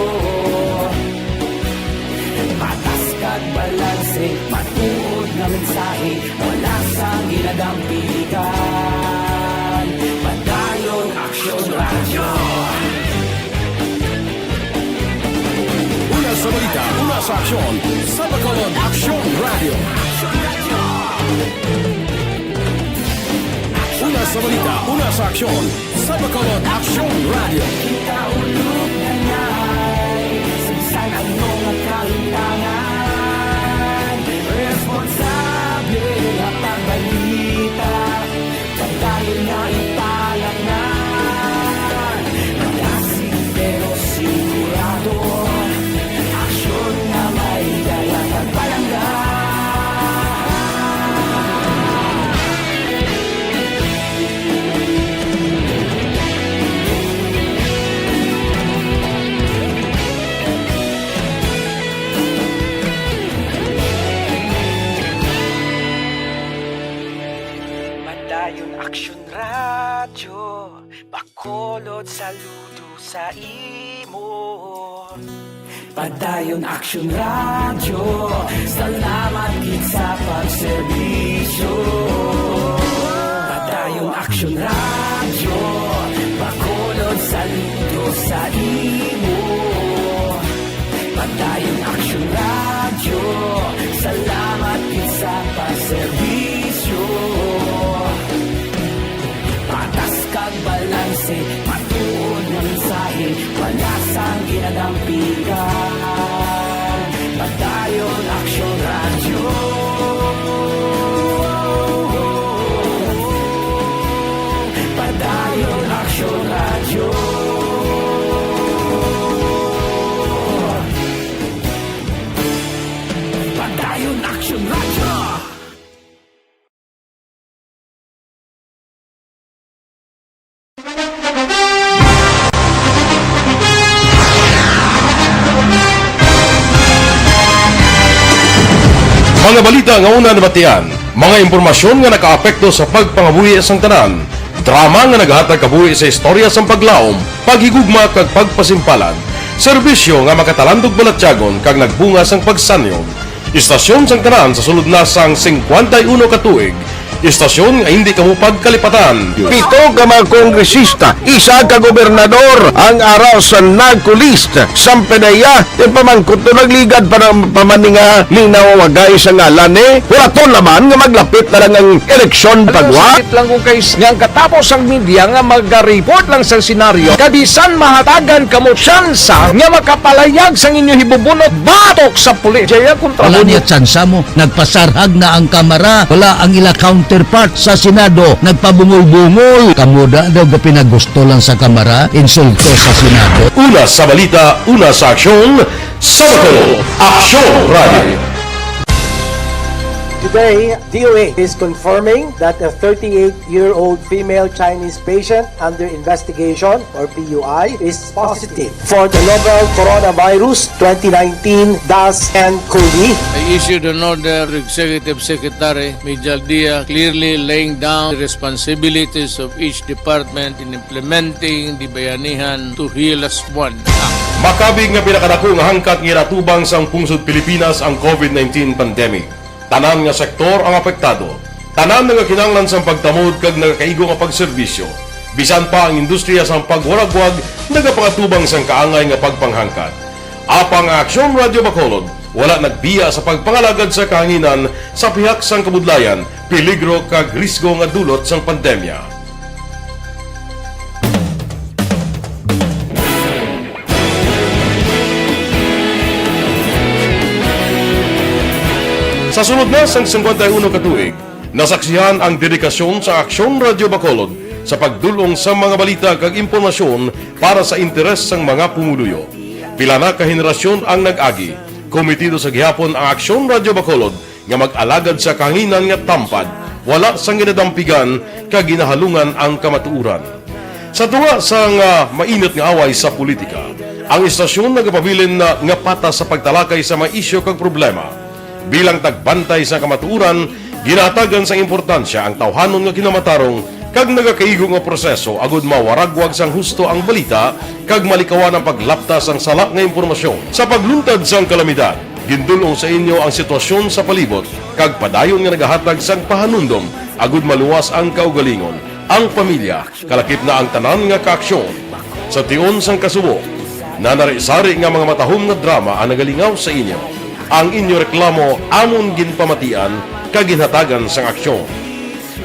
Patas kag balanse, matuod na mensahe, wala sa ginadampigan. Padayon Action Radio. Una sa balita, una sa aksyon, sa Bacolod Action Radio. Una sa balita, una sa aksyon, sa Bacolod Action Radio. Kita ulog na ngay, sagsang ang mga kalintangan. Responsable na pagbalita, pagdayon na ipalat na. Malasig pero sigurado, aksyon na may dala at palangga. Padayon Action Radio, Bacolod saludo sa imo. Padayon Action Radio, salamat gid sa pagserbisyo. Padayon Action Radio, Bacolod saludo sa imo. Padayon Action Radio, salamat gid sa pagserbisyo. Patas kag balanse, matuod na mensahe, wala sang ginadampigan. Padayon Action Radio. Padayon Action Radio. Padayon Action Radio. Mga balita nga una nabatian, mga impormasyon nga nakaapekto sa pagpangabuhi sang tanan, drama nga naghatag kabuhi sa istorya sang paglaom, paghigugma kag pagpasimpalad, serbisyo nga makatalandog balatyagon kag nagbunga sang pagsanyog, istasyon sang tanan sa sulod na sang 51 ka tuig, istasyon nga hindi kamupag kalipatan. Pito ka mga kongresista, isa ka gobernador, ang araw sa nagkulist, sampedaya, yung pamangkot na nagligad para pamaninga linawagay sa ngalan wala to naman nga maglapit na lang ang eleksyon pagwa. Sakit lang kung kayo nga katapos ang media nga mag-report lang sa senaryo, kabisan mahatagan kamo tsansa nga makapalayag sang inyo hibubunot batok sa pulis. Jaya kontra Wala niya tsansa mo, nagpasarhag na ang kamera, wala ang ila counterpart sa Senado, nagpabungol-bungol. Kamuda daw ga pinagusto lang sa kamera, insulto sa Senado. Una sa balita, una sa aksyon, sa Bacolod Action Radio. Today, DOA is confirming that a 38-year-old female Chinese patient under investigation, or PUI, is positive for the novel coronavirus 2019-nCoV. I issued an order to Executive Secretary Major Dia clearly laying down the responsibilities of each department in implementing the Bayanihan to Heal as One Act. Makabig nga pinakadako nga hangkat nga natubang sang pungsod Pilipinas ang COVID-19 pandemic. Tanan nga sektor ang apektado. Tanan nga kinahanglan sang pagtamod kag nagakaigo nga pagserbisyo. Bisan pa ang industriya sang pagwaragwag nagapangatubang sang kaangay nga pagpanghangkat. Apang Action Radio Bacolod wala nagbiya sa pagpangalagad sa kahanginan sa pihak sang kabudlayan, peligro kag risgo nga dulot sang pandemya. Sa sunod na sang 51 ka tuig, nasaksihan ang dedikasyon sa Aksyon Radio Bacolod sa pagdulong sa mga balita kag impormasyon para sa interes sang mga pumuluyo. Pila na ka henerasyon ang nag-agi, komitido sa gihapon ang Aksyon Radio Bacolod nga mag-alagad sa kahanginan nga tampad, wala sang ginadampigan kag ginahalungan ang kamatuuran. Sa tunga sang mainit nga away sa politika, Ang istasyon nagapabilin na nga patas sa pagtalakay sa mga isyu kag problema. Bilang tagbantay sa kamatuuran, ginatagan sa importansya ang tawhanon nga kinamatarong kag nagakaigo nga proseso agud mawaragwag sang husto ang balita kag malikawan ang paglaptas ang salak nga impormasyon. Sa pagluntad sang kalamidad, gindulong sa inyo ang sitwasyon sa palibot kag padayon nga nagahatag sang pahanundom agud maluwas ang kaugalingon, ang pamilya, kalakip na ang tanan nga kaaksyon. Sa tion sang kasubo, nanari-sari nga mga matahom nga drama ang nagalingaw sa inyo. Ang inyo reklamo amon ginpamatian kag ginhatagan sang aksyon.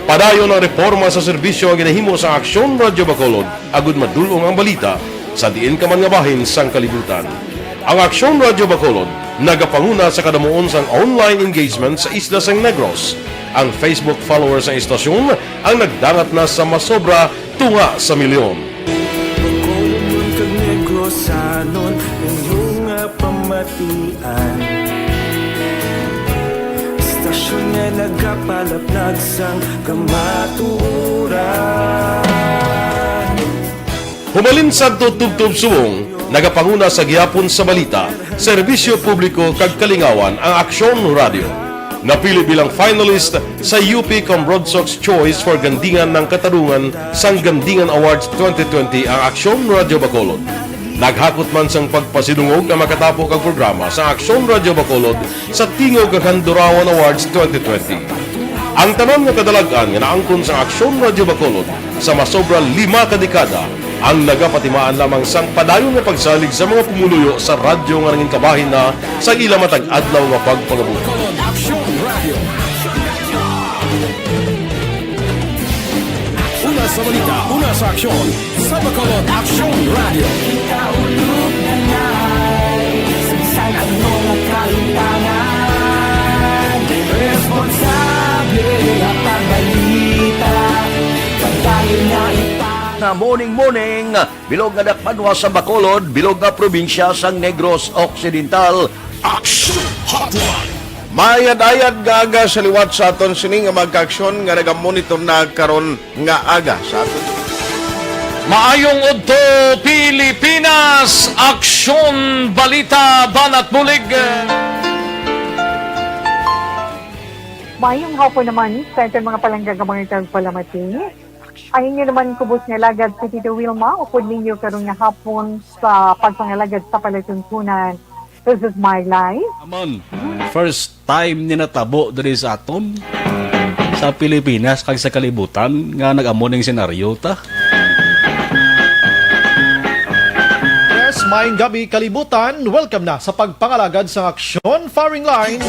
Padayon ang reforma sa serbisyo ang ginahimo sa Aksyon Radyo Bacolod agud madulong ang balita sa diin ka man nga bahin sang kalibutan. Ang Aksyon Radyo Bacolod nagapanguna sa kadamuon sang online engagement sa Isla San Negros. Ang Facebook followers sa istasyon ang nagdangat na sa masobra tunga sa milyon. Sanon inyong pamatian Istasyon nga nagapalapnag sang kamaturan. Humalin sa tutubtub suwong, nagapanguna sa gihapon sa balita, serbisyo publiko kag kalingawan ang Aksyon Radio. Napili bilang finalist sa UP Broadsox Choice for Gandingan ng Katarungan sang Gandingan Awards 2020 ang Aksyon Radio Bacolod. Naghakot man sang pagpasidungog ang makatapo kag programa sa Aksyon Radio Bacolod sa Tingog kag Handurawan Awards 2020. Ang tanan nga kadalagan nga naangkon sa Aksyon Radio Bacolod sa masobra 5 ka dekada ang nagapatimaan lamang sang padayon nga pagsalig sa mga pumuluyo sa radyo nga nangin kabahin na sa ila matag adlaw nga pagpangabuhi. Una sa balita, una sa aksyon, sa Bacolod Aksyon Radio. Kaulog na ngay, sagsay ang mga kalintangan. Responsable at pagbalita, pagdayon na Na morning, bilog nga dakpanwa sa Bacolod, bilog nga probinsya sang Negros Occidental. Action Hotline! Mayad-ayad nga aga sa liwat sa aton sining nga magkaaksyon nga nagamonitor na karon nga aga sa aton. Maayong udto Pilipinas, Aksyon Balita Banat Bulig. Mayong hapon naman sa ating mga palanggagamangitan palamati. Ang inyo naman kubos nga lagad sa Tito Wilma, upod ninyo karong nga hapon sa pagpangalagad sa palatuntunan. This is my life. Amon, first time ni natabo diri sa aton sa Pilipinas kag sa kalibutan nga nag-amon ning senaryo ta. Yes, maayong gabi kalibutan. Welcome na sa pagpangalagad sa Aksyon Firing Line.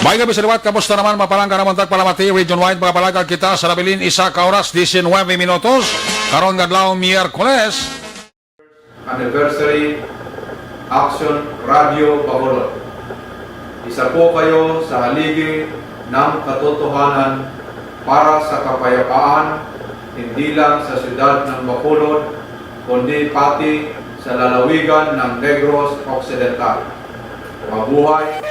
May gabi sa liwat, kamusta naman mapalangga naman tagpalamati, region-wide mga palagad kita sa labilin isa ka oras, 19 minutos, karon nga adlaw Miyerkules. Anniversary Aksyon Radio Bacolod. Isa po kayo sa haligi ng katotohanan para sa kapayapaan, hindi lang sa siyudad ng Bacolod, kundi pati sa lalawigan ng Negros Occidental. Mabuhay!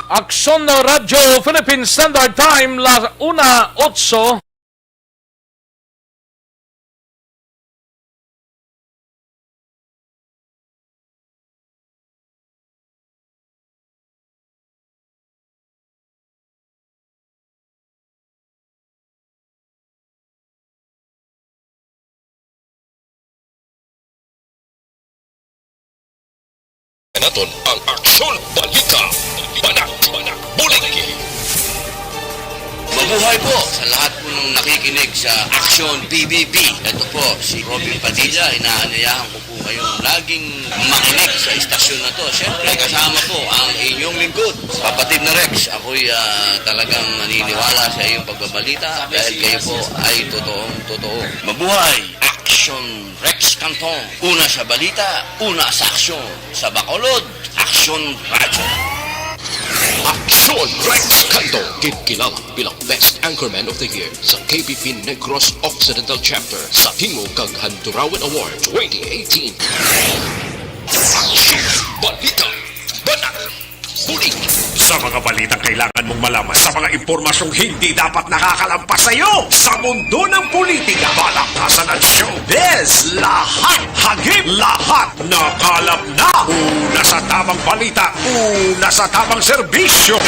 Aksyon Radio Philippine Standard Time, 1:08. Naton ang Aksyon Balita. Banak Bulig. Mabuhay po sa lahat po ng nakikinig sa Aksyon PBB. Ito po si Robin Padilla. Inaanyayahan ko po kayong laging makinig sa istasyon na to. Siyempre kasama po ang inyong lingkod, kapatid na Rex. Ako'y talagang naniniwala sa iyong pagbabalita dahil kayo po ay totoo. Mabuhay! Aksyon Rex Canton. Una sa balita, una sa aksyon. Sa Bacolod, Aksyon Radio. Aksyon Rex Canto, kilala bilang Best Anchorman of the Year sa KBP Negros Occidental Chapter sa Tingog kag Handurawan Award 2018. Aksyon Balita Banak Bulig sa Sa mga balitang kailangan mong malaman, sa mga impormasyong hindi dapat nakakalampas sa iyo, sa mundo ng politika, balakasan at showbiz, lahat hagip, lahat nakalap na. Una sa tamang balita, una sa tamang serbisyo.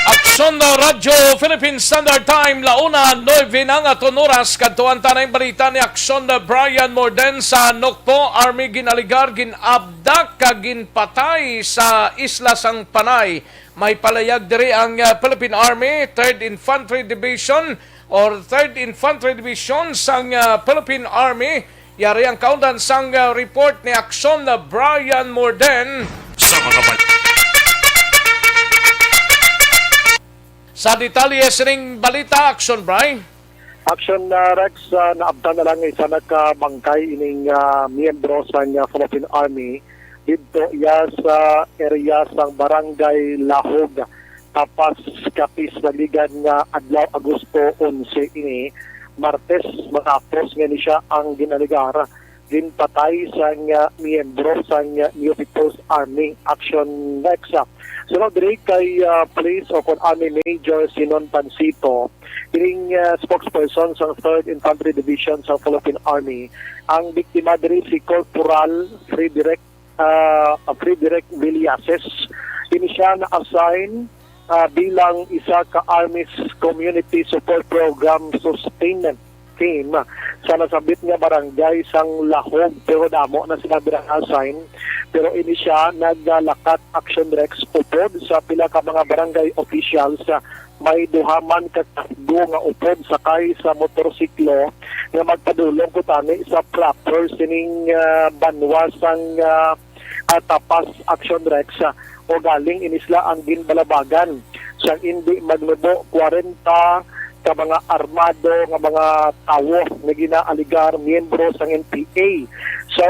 Aksyon na Radyo Philippine Standard Time, launa 9 nang aton oras, kadtuan tanay balita ni Aksyon na Brian Morden sa Nokpo, Army ginaligar, ginabdak, kaginpatay sa Isla Sang Panay. May palayag diri ang Philippine Army, 3rd Infantry Division or 3rd Infantry Division sang Philippine Army. Yari ang kaundan sang report ni Aksyon na Brian Morden. Sa mga Sa detalye sining balita, Aksyon, Bri. Action Rex, naabtan na lang isa nakabangkay ining miyembro sa Philippine Army dito iya sa area sang Barangay Lahog. Tapas kapis naligan nga adlaw Agosto 11 ini, Martes matapos nga ni siya ang ginaligar. Ginpatay sa miyembro sa New People's Army. Action Rex. Sunod rin kay Police o Army Major Sinon Pansito, ining spokesperson sa 3rd Infantry Division sa Philippine Army. Ang biktima diri si Corporal Frederick Villases. Ini siya na-assign bilang isa ka Army's Community Support Program Sustainment Team sa nasabit nga barangay sang Lahog, pero damo na sinabi ng assign. Pero ini siya naglalakat Action Rex upod sa pila ka mga barangay officials. May duhaman katagdo nga upod sakay sa motorsiklo nga magpadulong ko tani sa proper sining banwasang tapas Action Rex o galing inisla ang ginbalabagan sa hindi magnubo 40 ka mga armado nga mga tawo nga ginaaligar miyembro sang NPA. So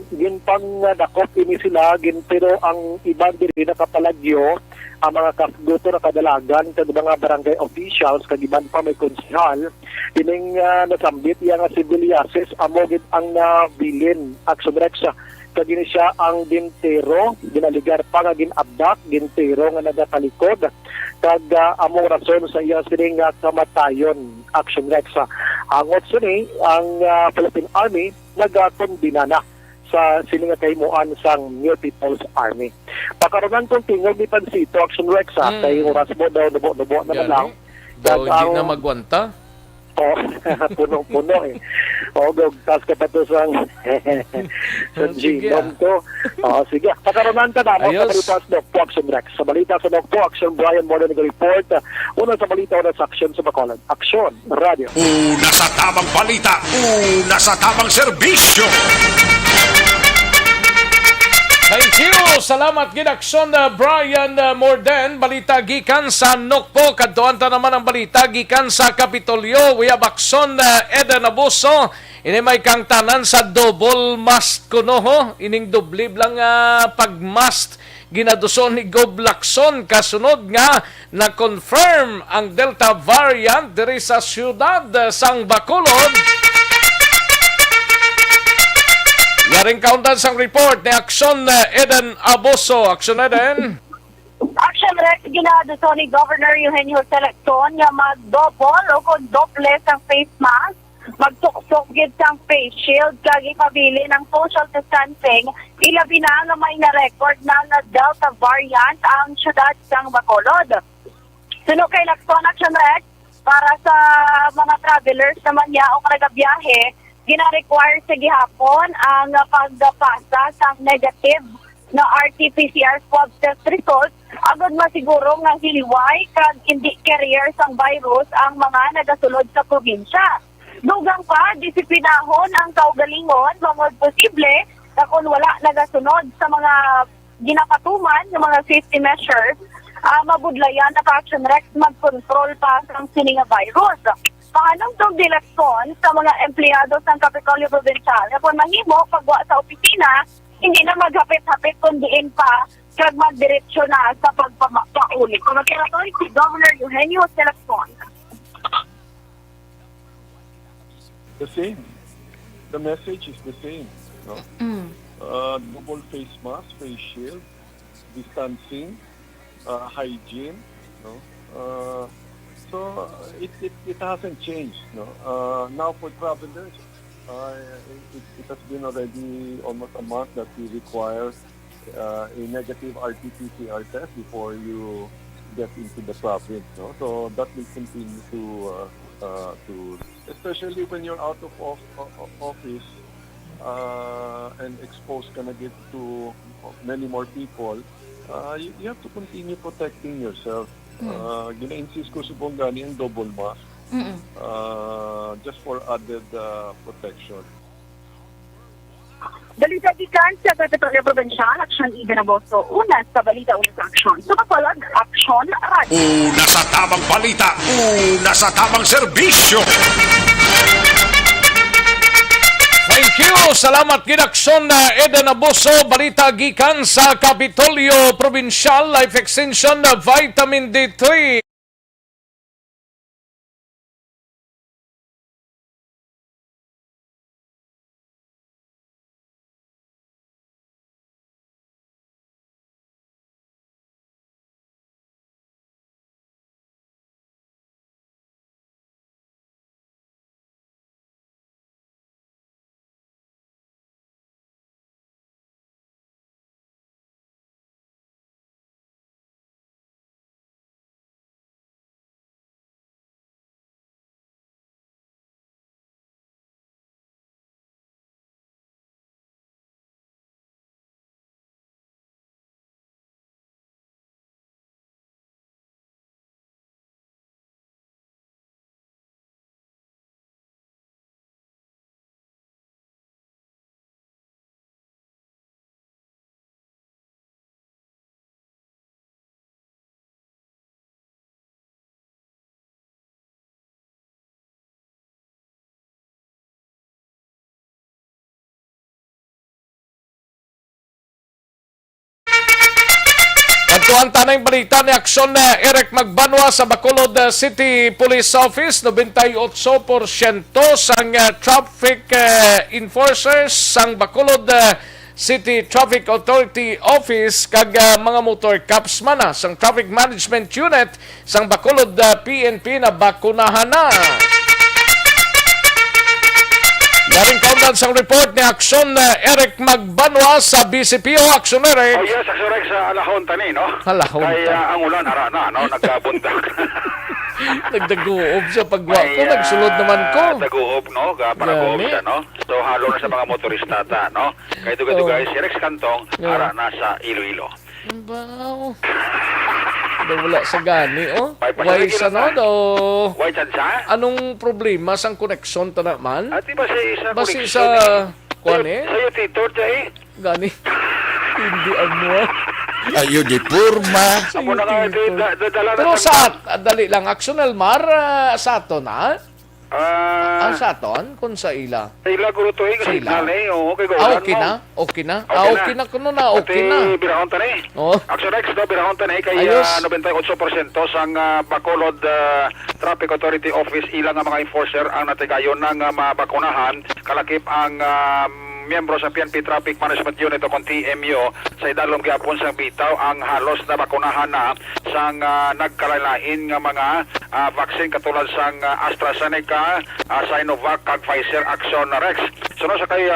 ginpang dakop ini sila pero ang iban diri nakapalagyo ang mga kasguto na kadalagan kag mga barangay officials kag iban pa may konsehal ining nasambit iya nga si Villases amo gid ang bilin Action Rex kag ini siya ang gintero ginaligar pa nga ginabdak gintero nga nagatalikod kag among rason sa iya sining kamatayon Action Rex. Angot suni ang Philippine Army nagakondina na sa sining kahimuan sang New People's Army. Pakaronan kong tingog ni Pansito Action Rex kay oras mo daw nubo na lang. Daw hindi na magwanta. Punong-puno eh. Tas ka pa to sa genome ko. Sige. Pakaronan ka na mo sa balita sa Nokpo Action Rex. Sa balita sa Nokpo Action, Brian Morden nag-report. Una sa balita, una sa action sa Bacolod. Action, Radio. Una sa tamang balita, una sa tamang serbisyo. Thank you! Salamat ginaksyon na Brian Morden. Balita gikan sa Nokpo. Kadtuan ta naman ang balita gikan sa Kapitolyo. We have aksyon na Eden Abuso. Ini may kang tanan sa double mast kuno ho. Ining dublib lang pagmast ginaduson ni Gob Lacson. Kasunod nga na-confirm ang Delta variant diri sa siyudad sang Bacolod. Yaring kauntan sang report ni Aksyon Eden Abuso. Aksyon Eden. Action Rex, ginaduso ni Governor Eugenio Selecton nga mag-double o kung doble sang face mask, magtuksok gid sang face shield, kag ipabili ng social distancing, ilabi na nga may na-record na Delta variant ang syudad sang Bacolod. Suno kay Lacson Action Rex, para sa mga travelers naman niya o nagabiyahe, gina-require sa gihapon ang pagpasa sa negative na RT-PCR swab test result agad masiguro nga hiliway kag hindi carrier sang virus ang mga nagasulod sa probinsya. Dugang pa, disiplinahon ang kaugalingon bangod posible na kung wala nagasunod sa mga ginapatuman ng mga safety measures, mabudlayan na Action Rex mag-control pa sa sining virus. Panganong tong dilekson sa mga empleyado ng Kapitolyo Provincial na kung mahimo pagwa sa opisina, hindi na maghapit-hapit kundiin pa kag magdiretsyo na sa pagpauli. Kung magkiratoy si Governor Eugenio Selecton. The same. The message is the same. No? double face mask, face shield, distancing, hygiene, no? So it hasn't changed, no? Now for travelers, it has been already almost a month that we require a negative RT-PCR test before you get into the province, no? So that will continue to especially when you're out of office and exposed ka na get to many more people, you have to continue protecting yourself. Gina-insist ko subong gani ang double mask just for added protection. Balita gikan sa Kapitolyo Provincial, Aksyon Igan Aboso, una sa Balita Una sa Aksyon. Sumapalag, Aksyon Radio. Una sa tamang balita, una sa tamang serbisyo. Thank you. Salamat Gidaksyon na Eden Abuso. Balita gikan sa Kapitolyo Provincial. Life Extension na Vitamin D3. Tuang tanay balita ni Aksyon na Eric Magbanwa sa Bacolod City Police Office, 98% sang traffic enforcers sang Bacolod City Traffic Authority Office kag mga motor cops man sang Traffic Management Unit sang Bacolod PNP na bakunahan na. Galing kaundan sang report ni Aksyon Eric Magbanwa sa BCPO. Aksyon Eric. Oh yes, Aksyon Eric sa Alahon tani, no? Alahon. Kaya ang ulan ara na, no? Nagkabundak. Nagdaguob siya pagwa ko. Nagsulod naman ko. Nagdaguob, no? Paraguob siya, no? So halo na sa mga motorista ta, no? Kaya duga-duga si Rex Cantong ara na sa Iloilo. Wow. Wala sa gani, oh. Why sa no, do? Why chansa? Anong problema sang koneksyon ta naman? Ati ba sa basi sa kuan eh? Sayo titor tayo Gani. Hindi mo. Ayo di purma. Amo na nga dadala na. Pero sa dali lang Aksyon Elmar sa ato na. Ang saton kung sa ila. Sa ila guro to sa ila. Okay go. Okay na. Okay na. Okay na kuno na. Okay na. Birahon tani. Aksyon Rex do birahon tani kay 98% sang Bacolod Traffic Authority Office ilang nga mga enforcer ang natigayon ng mabakunahan kalakip ang miyembro sa PNP Traffic Management Unit o TMU sa idalom gyapon sang bitaw ang halos na bakunahan na sang nagkalalain nga mga vaccine katulad sang AstraZeneca, Sinovac kag Pfizer. Aksyon Rex. Suno sa kay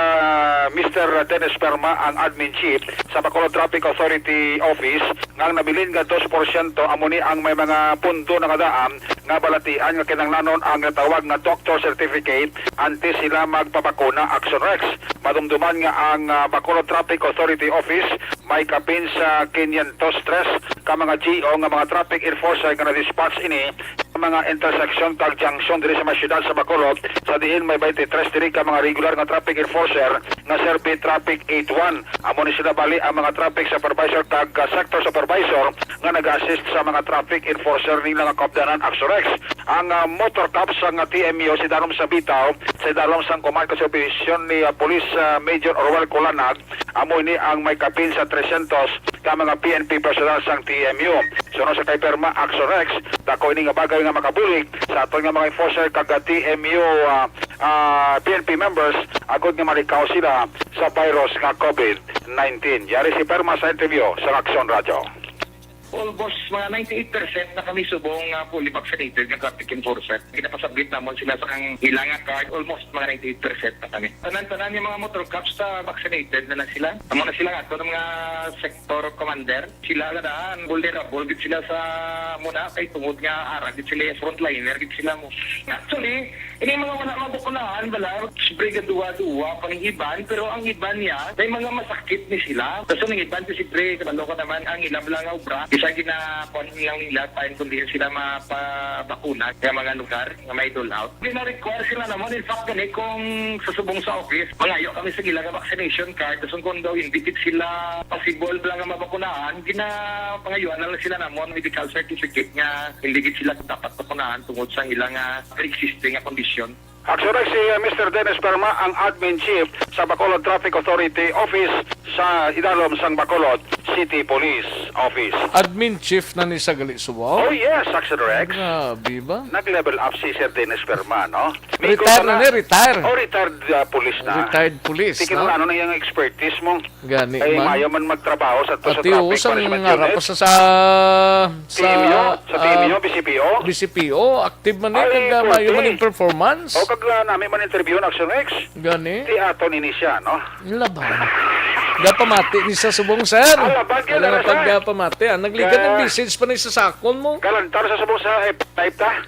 Mr. Dennis Perma ang admin chief sa Bacolod Traffic Authority Office nga nabilin nga 2% amo ni ang may mga punto na kadaan nga balatian nga kinahanglanon ang natawag nga doctor certificate antes sila magpabakuna. Aksyon Rex. Madumduman nga ang Bacolod Traffic Authority Office may kapin sa 503 ka mga GO nga mga traffic enforcer nga na-dispatch ini sa mga intersection kag junction diri sa mga syudad sa Bacolod. Sa diin may 23 diri ka mga regular nga traffic enforcer nga serbi traffic 81. Amo ni sila bali ang mga traffic supervisor kag sector supervisor nga nag-assist sa mga traffic enforcer nila nga kapdanan. Axorex ang motor cops ang TMU si Darom sa bitaw sa Darom sang Command Supervision ni Police Major Orwell Colanag. Amo ni ang may kapin sa 300 ka mga PNP personnel sang TMU. Suno sa kay Perma Axorex dako ini nga bagay nga makabulig sa aton nga mga enforcer kag TMU PNP members agad nga malikaw sila sa virus nga COVID-19. Yari si Perma sa interview sa Action Radio. Almost mga 98% na kami subong fully vaccinated ng traffic enforcer. Kinapasabit naman sila sa ilang card. Almost mga 98% na kami. Tanan-tanan yung mga motor cops na vaccinated na sila. Amo na sila nga ng mga sector commander. Sila nga daan vulnerable gid sila sa muna kay tungod nga ara gid sila frontliner gid sila mo. Actually, ini mga wala mabukulaan bala brigade duwa-duwa pang iban pero ang iban niya may mga masakit ni sila. Kasi ng iban si Bre kabalo ko naman ang ilang lang obra. Isa ginakuha nilang nila paano kundi sila mapabakuna sa mga lugar na may dole out. Gina-require sila naman, in fact, kung susubong sa office, mangayo kami sa gilang vaccination card, tapos kung daw indicate sila possible lang nga mabakunaan, ginapangayuan na lang sila naman medical certificate nga indicate sila dapat bakunaan tungod sa ilang pre-existing condition. Actually, si Mr. Dennis Perma, ang admin chief sa Bacolod Traffic Authority Office sa Idalom sang Bacolod City Police Office. Admin chief na ni Sagali Subaw? Oh yes, Action Rex. Grabe ba? Nag-level up si Sir Dennis Perma, no? Retire na ni, retire. Oh, retired police na. Retired police, Tikin no? Ano na yung expertise mo? Gani Ay, man. mayo man magtrabaho sa At traffic usang management nga unit. sa TMO? Sa TMO, BCPO? BCPO, active man ni, Ay, kag mayo man pwede. yung performance. O kag namin man interview ng Action Rex. Gani? Ti aton ini siya, no? Laban. Gapamati ni sa subong, sir. Laban ka Wala na, na pagpamati. Nagligan ng message pa ni sa sakon mo. Kalantar sa subong sa F-type ta.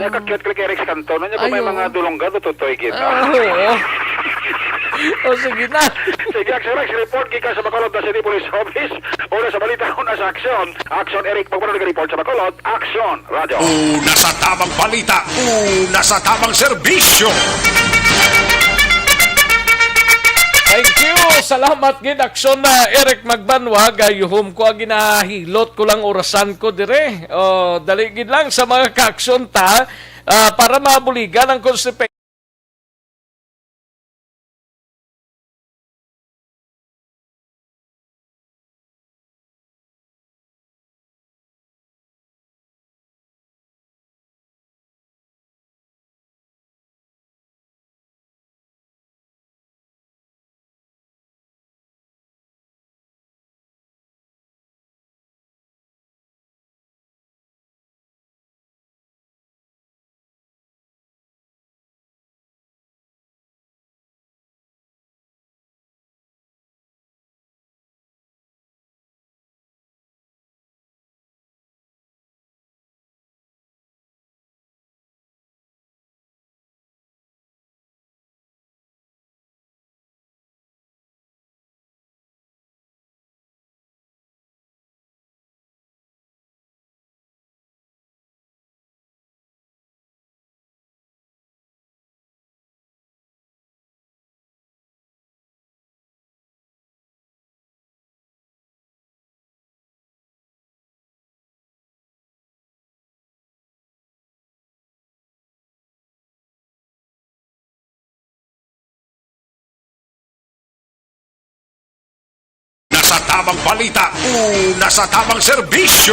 Nakakyat klik Eric sa kanto na niya kung may mga dulongga tutoy kita. Oo. O sige na. Sige, Action Rex, report kika sa Bacolod na City Police Office. Una sa balita, una sa Action. Action Eric, pagpapanood report sa Bacolod. Action Radio. Una sa tamang balita, una sa tamang serbisyo. Thank you. Salamat gid aksyon na Eric Magbanwa. Gayuhom ko ginahilot ko lang orasan ko dire. Dali gid lang sa mga ka-aksyon ta para mabuligan ang constipation. Sa tamang balita, una sa tamang serbisyo.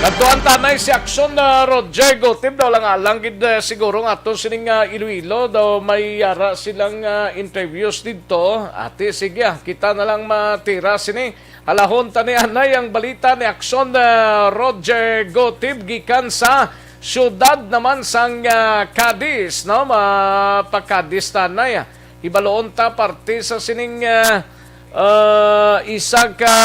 Nagtuan tanay si aksyon na Rodrigo Tim daw lang alang gid siguro nga aton sining Iloilo daw may yara silang interviews dito. Ate sige kita na lang matira sini. Alahon tani anay ang balita ni aksyon na Rodrigo Tim gikan sa syudad naman sang Cadiz, no? Mapakadis tanay. Ibaloon ta parte sa sining isa ka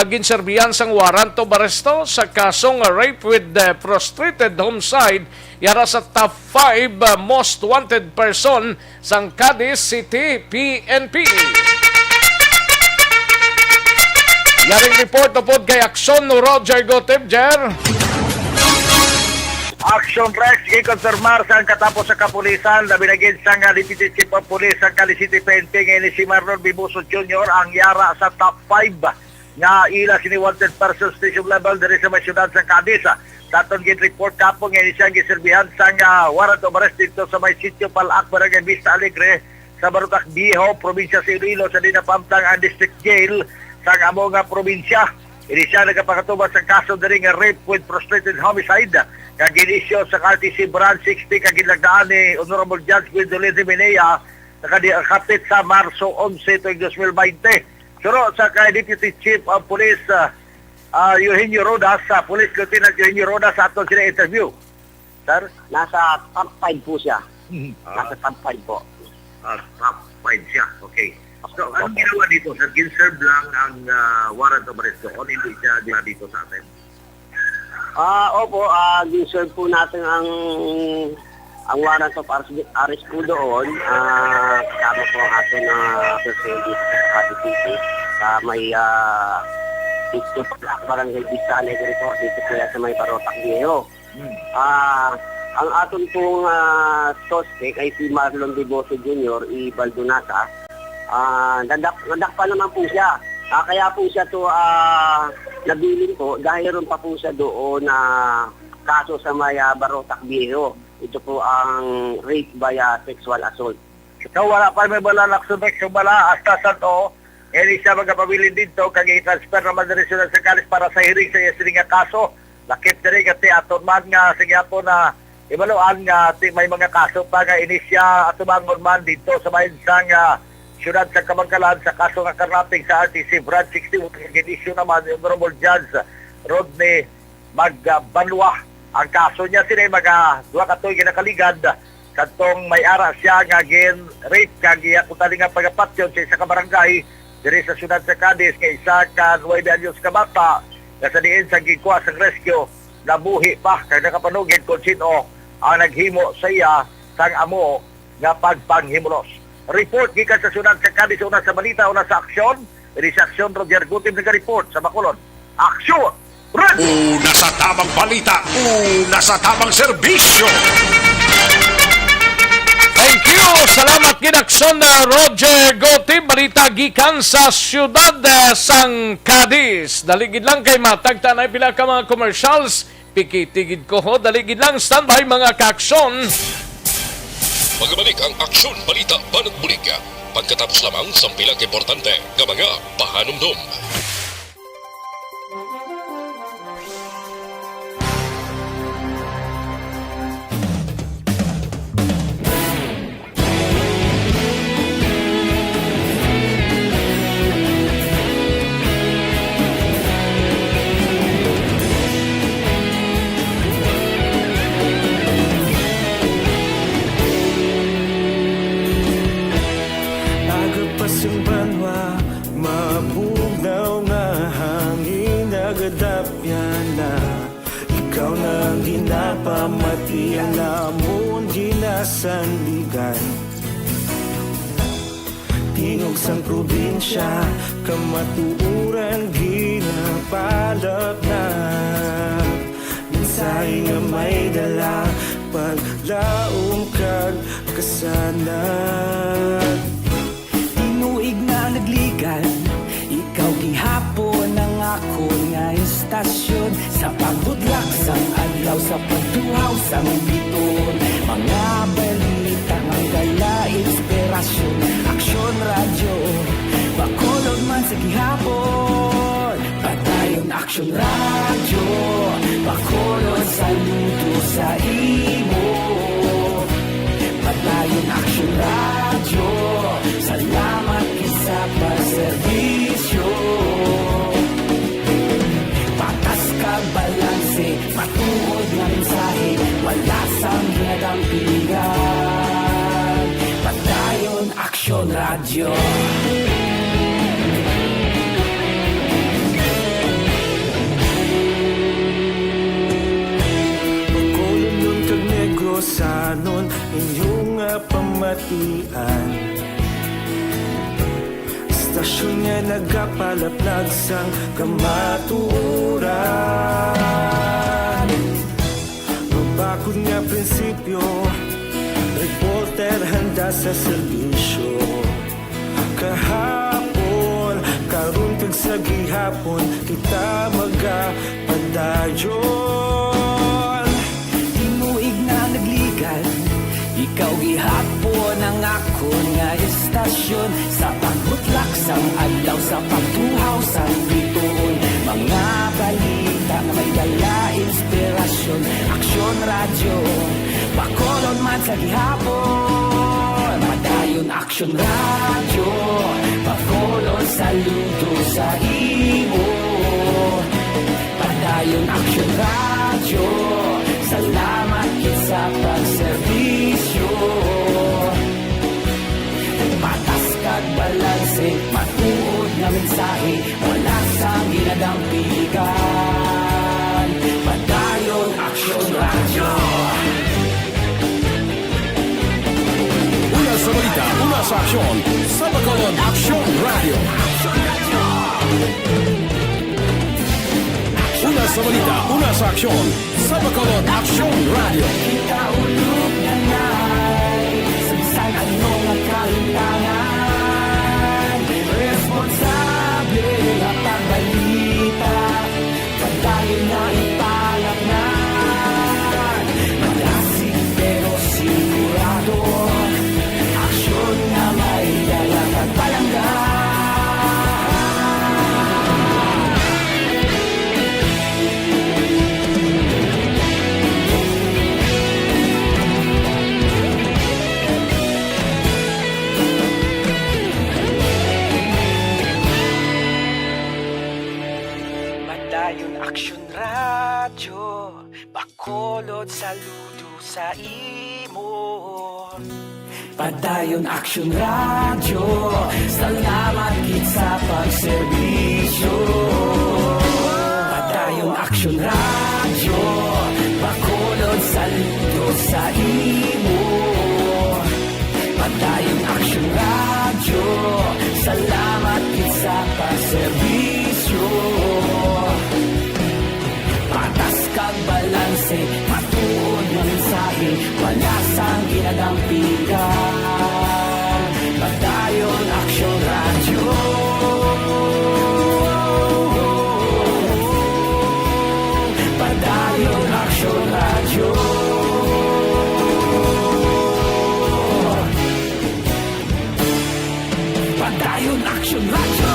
ginserbihan sang warrant of arresto sa kasong rape with prostrated homicide yara sa top 5 most wanted person sang Cadiz City PNP. Yaring report na po kay Aksyon no Roger Gotebjer. Action Rex, i-confirmar sa katapos sa kapulisan na binagin sa Deputy Chief of Police sa Cali City PNP ngayon si Marlon Bibuso Jr. ang yara sa top 5 nga ila sini-wanted person station level dari sa may syudad sa Cadiz. Daton gid report kapo ngayon siyang giserbihan sa warrant of arrest dito sa may sitio Palac, Barangay Vista Alegre sa Barutak Viejo, probinsya sa Iloilo sa dinapamtang ang district jail sa amo nga probinsya. Ini siya nagapakatubas sa kaso diri nga rape with prostrated homicide kaginisyo sa RTC Branch 60 kagilagdaan ni Honorable Judge Gwendolyn Dimenea nakadikapit sa Marso 11 tuwing 2020. Suro sa kay Deputy Chief of Police Eugenio Rodas, Police Lieutenant Eugenio Rodas sa aton sila interview. Sir? Nasa top 5 po siya. Nasa top 5 po. Top 5 siya. Okay. So, anong ginawa dito? Sir, ginserve lang ang warrant of arrest o hindi siya dito sa atin? Opo, ginserve po natin ang warrant of arrest po doon. Kasama po ang ato na facility sa DPP sa may dito po barangay Vista Alegre po dito po sa may Barotac Viejo. Ang aton pong suspect ay si Marlon Diboso Jr. Baldonata. Nadakpa naman po siya. Kaya po siya to nabilin po dahil ron pa po siya doon na kaso sa may Barotac Viejo. Ito po ang rape by sexual assault. So wala pa may bala naksumek so bala hasta sa to. Hindi siya magpabilin dito kag i-transfer naman na rin sa kalis para sa hearing sa sining nga kaso. Lakip na rin kasi aton man nga sige po na ibaluan nga may mga kaso pa nga inisya atubangon man dito sa bahinsang siyudad sa Kamangkalan sa kaso nga karnating sa RTC Branch 60 kag-issue naman yung Honorable Judge Rodney Magbanwa. Ang kaso niya sila mga 2 katoy ginakaligad kadtong may ara siya nga gin rape kag iyakutali nga pagapatyon sa isa ka barangay diri sa siyudad sa Cadiz kay isa ka 9 anyos ka bata nga sa diin sa gikuha sa rescue nabuhi pa kag nakapanugid kung sino ang naghimo sa iya sang amo nga pagpanghimulos. Report gikan sa siyudad sa Cadiz una sa balita una sa aksyon. Diri sa aksyon Roger Gutim nag-report sa Bacolod. Aksyon! Una sa tamang balita, una sa tamang serbisyo. Thank you! Salamat kinakson na Roger Gotim. Balita gikan sa siyudad sang Cadiz. Daligid lang kay matagta na pila ka mga commercials. Pikitigid ko ho. Daligid lang standby mga kakson. Magbalik ang aksyon balita Banat Bulig. Pagkatapos lamang sa pilang importante ng mga pahanumdum. Pamati ang namon ginasandigan Tingog sang probinsya kamatuuran ginapalap na Minsay nga may dala paglaong kag kasanan Tinuig na nagligan ikaw gihapon ang ako nga istasyon sa pagbudlak sang adlaw sa pagtuhaw sang biton mga balita ng gala inspirasyon aksyon radyo Bacolod man sa gihapon padayon aksyon radyo Bacolod saludo sa imo padayon aksyon radyo salamat isa pa serbisyo patas ka balanse matuod na mensahe wala sang ginadang pilihan padayon aksyon radyo Bacolod nun kag Negros sanon inyong pamatian Stasyon nga nagapalaplag sang kamaturan Mabakod nga prinsipyo Reporter handa sa serbisyo Kahapon, karun kag sa gihapon Kita magapadayon Tinuig na nagligan Ikaw gihapon ang ako nga istasyon Sa pagbutlak sang adlaw Sa pagtuhaw sang bituon Mga balita na may dala inspirasyon Aksyon Aksyon Radyo Bacolod man sa gihapon Padayon Aksyon Radyo Bacolod saludo sa imo Padayon Aksyon Radyo Salamat kit sa pagserbisyo Patas kag balanse Matuod nga mensahe Wala sa ginadampigan Padayon Aksyon Radyo Una sa balita, una sa aksyon, sa Bacolod Aksyon Radio. Una sa balita, una sa aksyon, sa Bacolod Aksyon Radio. Kaulog na na'y Sabisan ano nga kahintangan Responsable nga pagbalita Pagdayon na ipalaknan Malasig pero sigurado Aksyon na may dalang at palanggan Padayon Aksyon Radyo Bacolod saludo sa imo Padayon Aksyon Radyo Salamat kit sa pagserbisyo Padayon Aksyon Radyo Bacolod saludo sa imo Padayon Aksyon Radyo Salamat kit sa pagserbisyo Patas kag balanse Matuod nga mensahe Wala sang ginadampigan Padayon Aksyon Radyo Padayon Aksyon Radyo Padayon Aksyon Radyo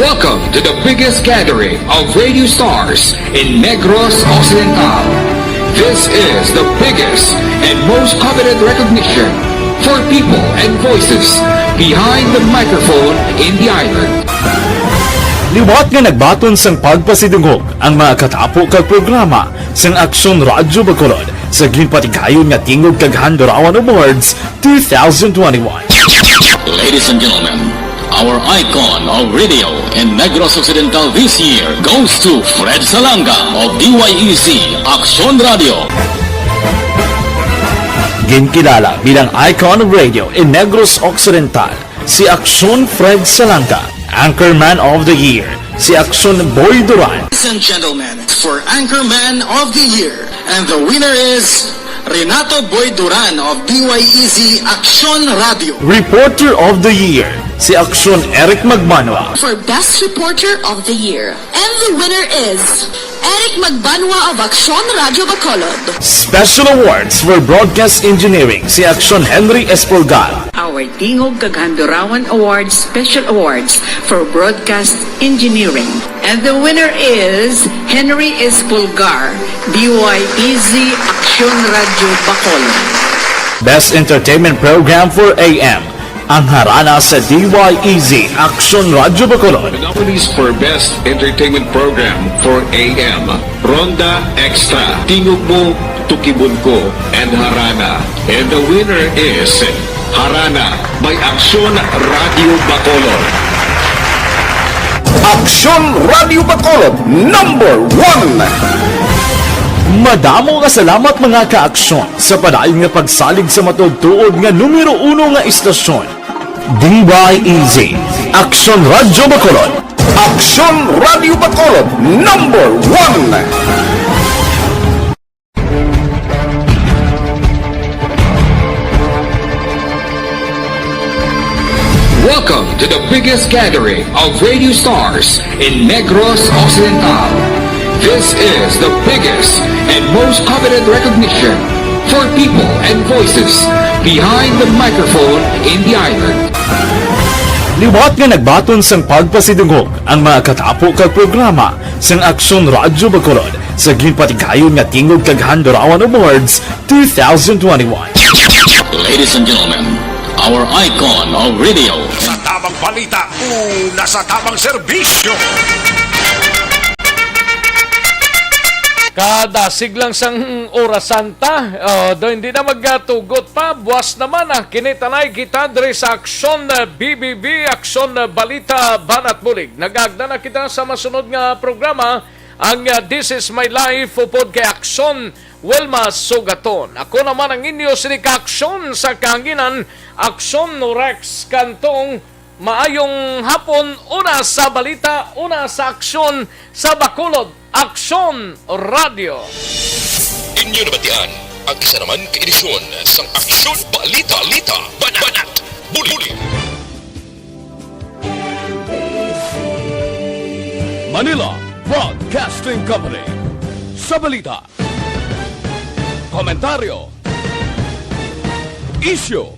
Welcome to the biggest gathering of radio stars in Negros Occidental. This is the biggest and most coveted recognition for people and voices behind the microphone in the island. Liwat nga nagbaton sang pagpasidungog ang mga katapo kag programa sang Aksyon Radyo Bacolod sa ginpatigayon nga tingog kag Handurawan Awards 2021. Ladies and gentlemen, our icon of radio in Negros Occidental this year goes to Fred Salanga of DYEC Aksyon Radio. Ginkilala bilang icon of radio in Negros Occidental, si Aksyon Fred Salanga. Anchorman of the Year, si Aksyon Boy Duran. Ladies and gentlemen, for Anchorman of the Year, and the winner is Renato Boy Duran of DYEC Aksyon Radio. Reporter of the Year, si Aksyon Eric Magbanwa. For Best Reporter of the Year, and the winner is Eric Magbanwa of Aksyon Radio Bacolod. Special Awards for Broadcast Engineering, si Aksyon Henry Espolgar. Our Tingog kag Handurawan Awards Special Awards for Broadcast Engineering. And the winner is Henry Espolgar, DYEC Aksyon Radio Bacolod. Best Entertainment Program for AM, ang harana sa DYEC Aksyon Radio Bacolod. The nominees for Best Entertainment Program for AM, Ronda Extra, Tingog Mo, Tukibon Ko, and Harana. And the winner is Harana by Aksyon Radio Bacolod. Aksyon Radio Bacolod, #1. Madamo nga salamat mga ka-aksyon sa padayon nga pagsalig sa matugtuod nga numero 1 nga istasyon. DYEC Aksyon Radio Bacolod. Aksyon Radio Bacolod, #1. Welcome to the biggest gathering of radio stars in Negros Occidental. This is the biggest and most coveted recognition for people and voices behind the microphone in the island. Liwat nga nagbaton sang pagpasidungog ang mga katapo kag programa sang Aksyon Radyo Bacolod sa ginpatigayon nga tingog kag Handurawan Awards 2021. Ladies and gentlemen, our icon of radio. Sa tamang balita, una sa tamang serbisyo. Kada siglang sang oras santa, do hindi na magtugot pa, buwas naman ang kinitanay kita diri sa Aksyon BBB, Aksyon Balita Banat Bulig. Nagagda na kita sa masunod nga programa, ang This Is My Life upod kay Aksyon Wilma Sugaton. Ako naman ang inyo sinika-aksyon sa kahanginan, Aksyon Rex Cantong. Maayong hapon, una sa balita, una sa aksyon sa Bacolod, Aksyon Radio. Inyo nabatian ang isa naman kaedisyon sang Aksyon Balita Banat Bulig. Manila Broadcasting Company. Sa balita, komentaryo, issue,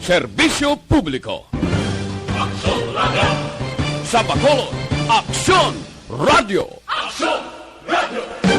serbisyo publiko. Aksyon Radio. Sa Bacolod, Aksyon Radio. Aksyon Radio.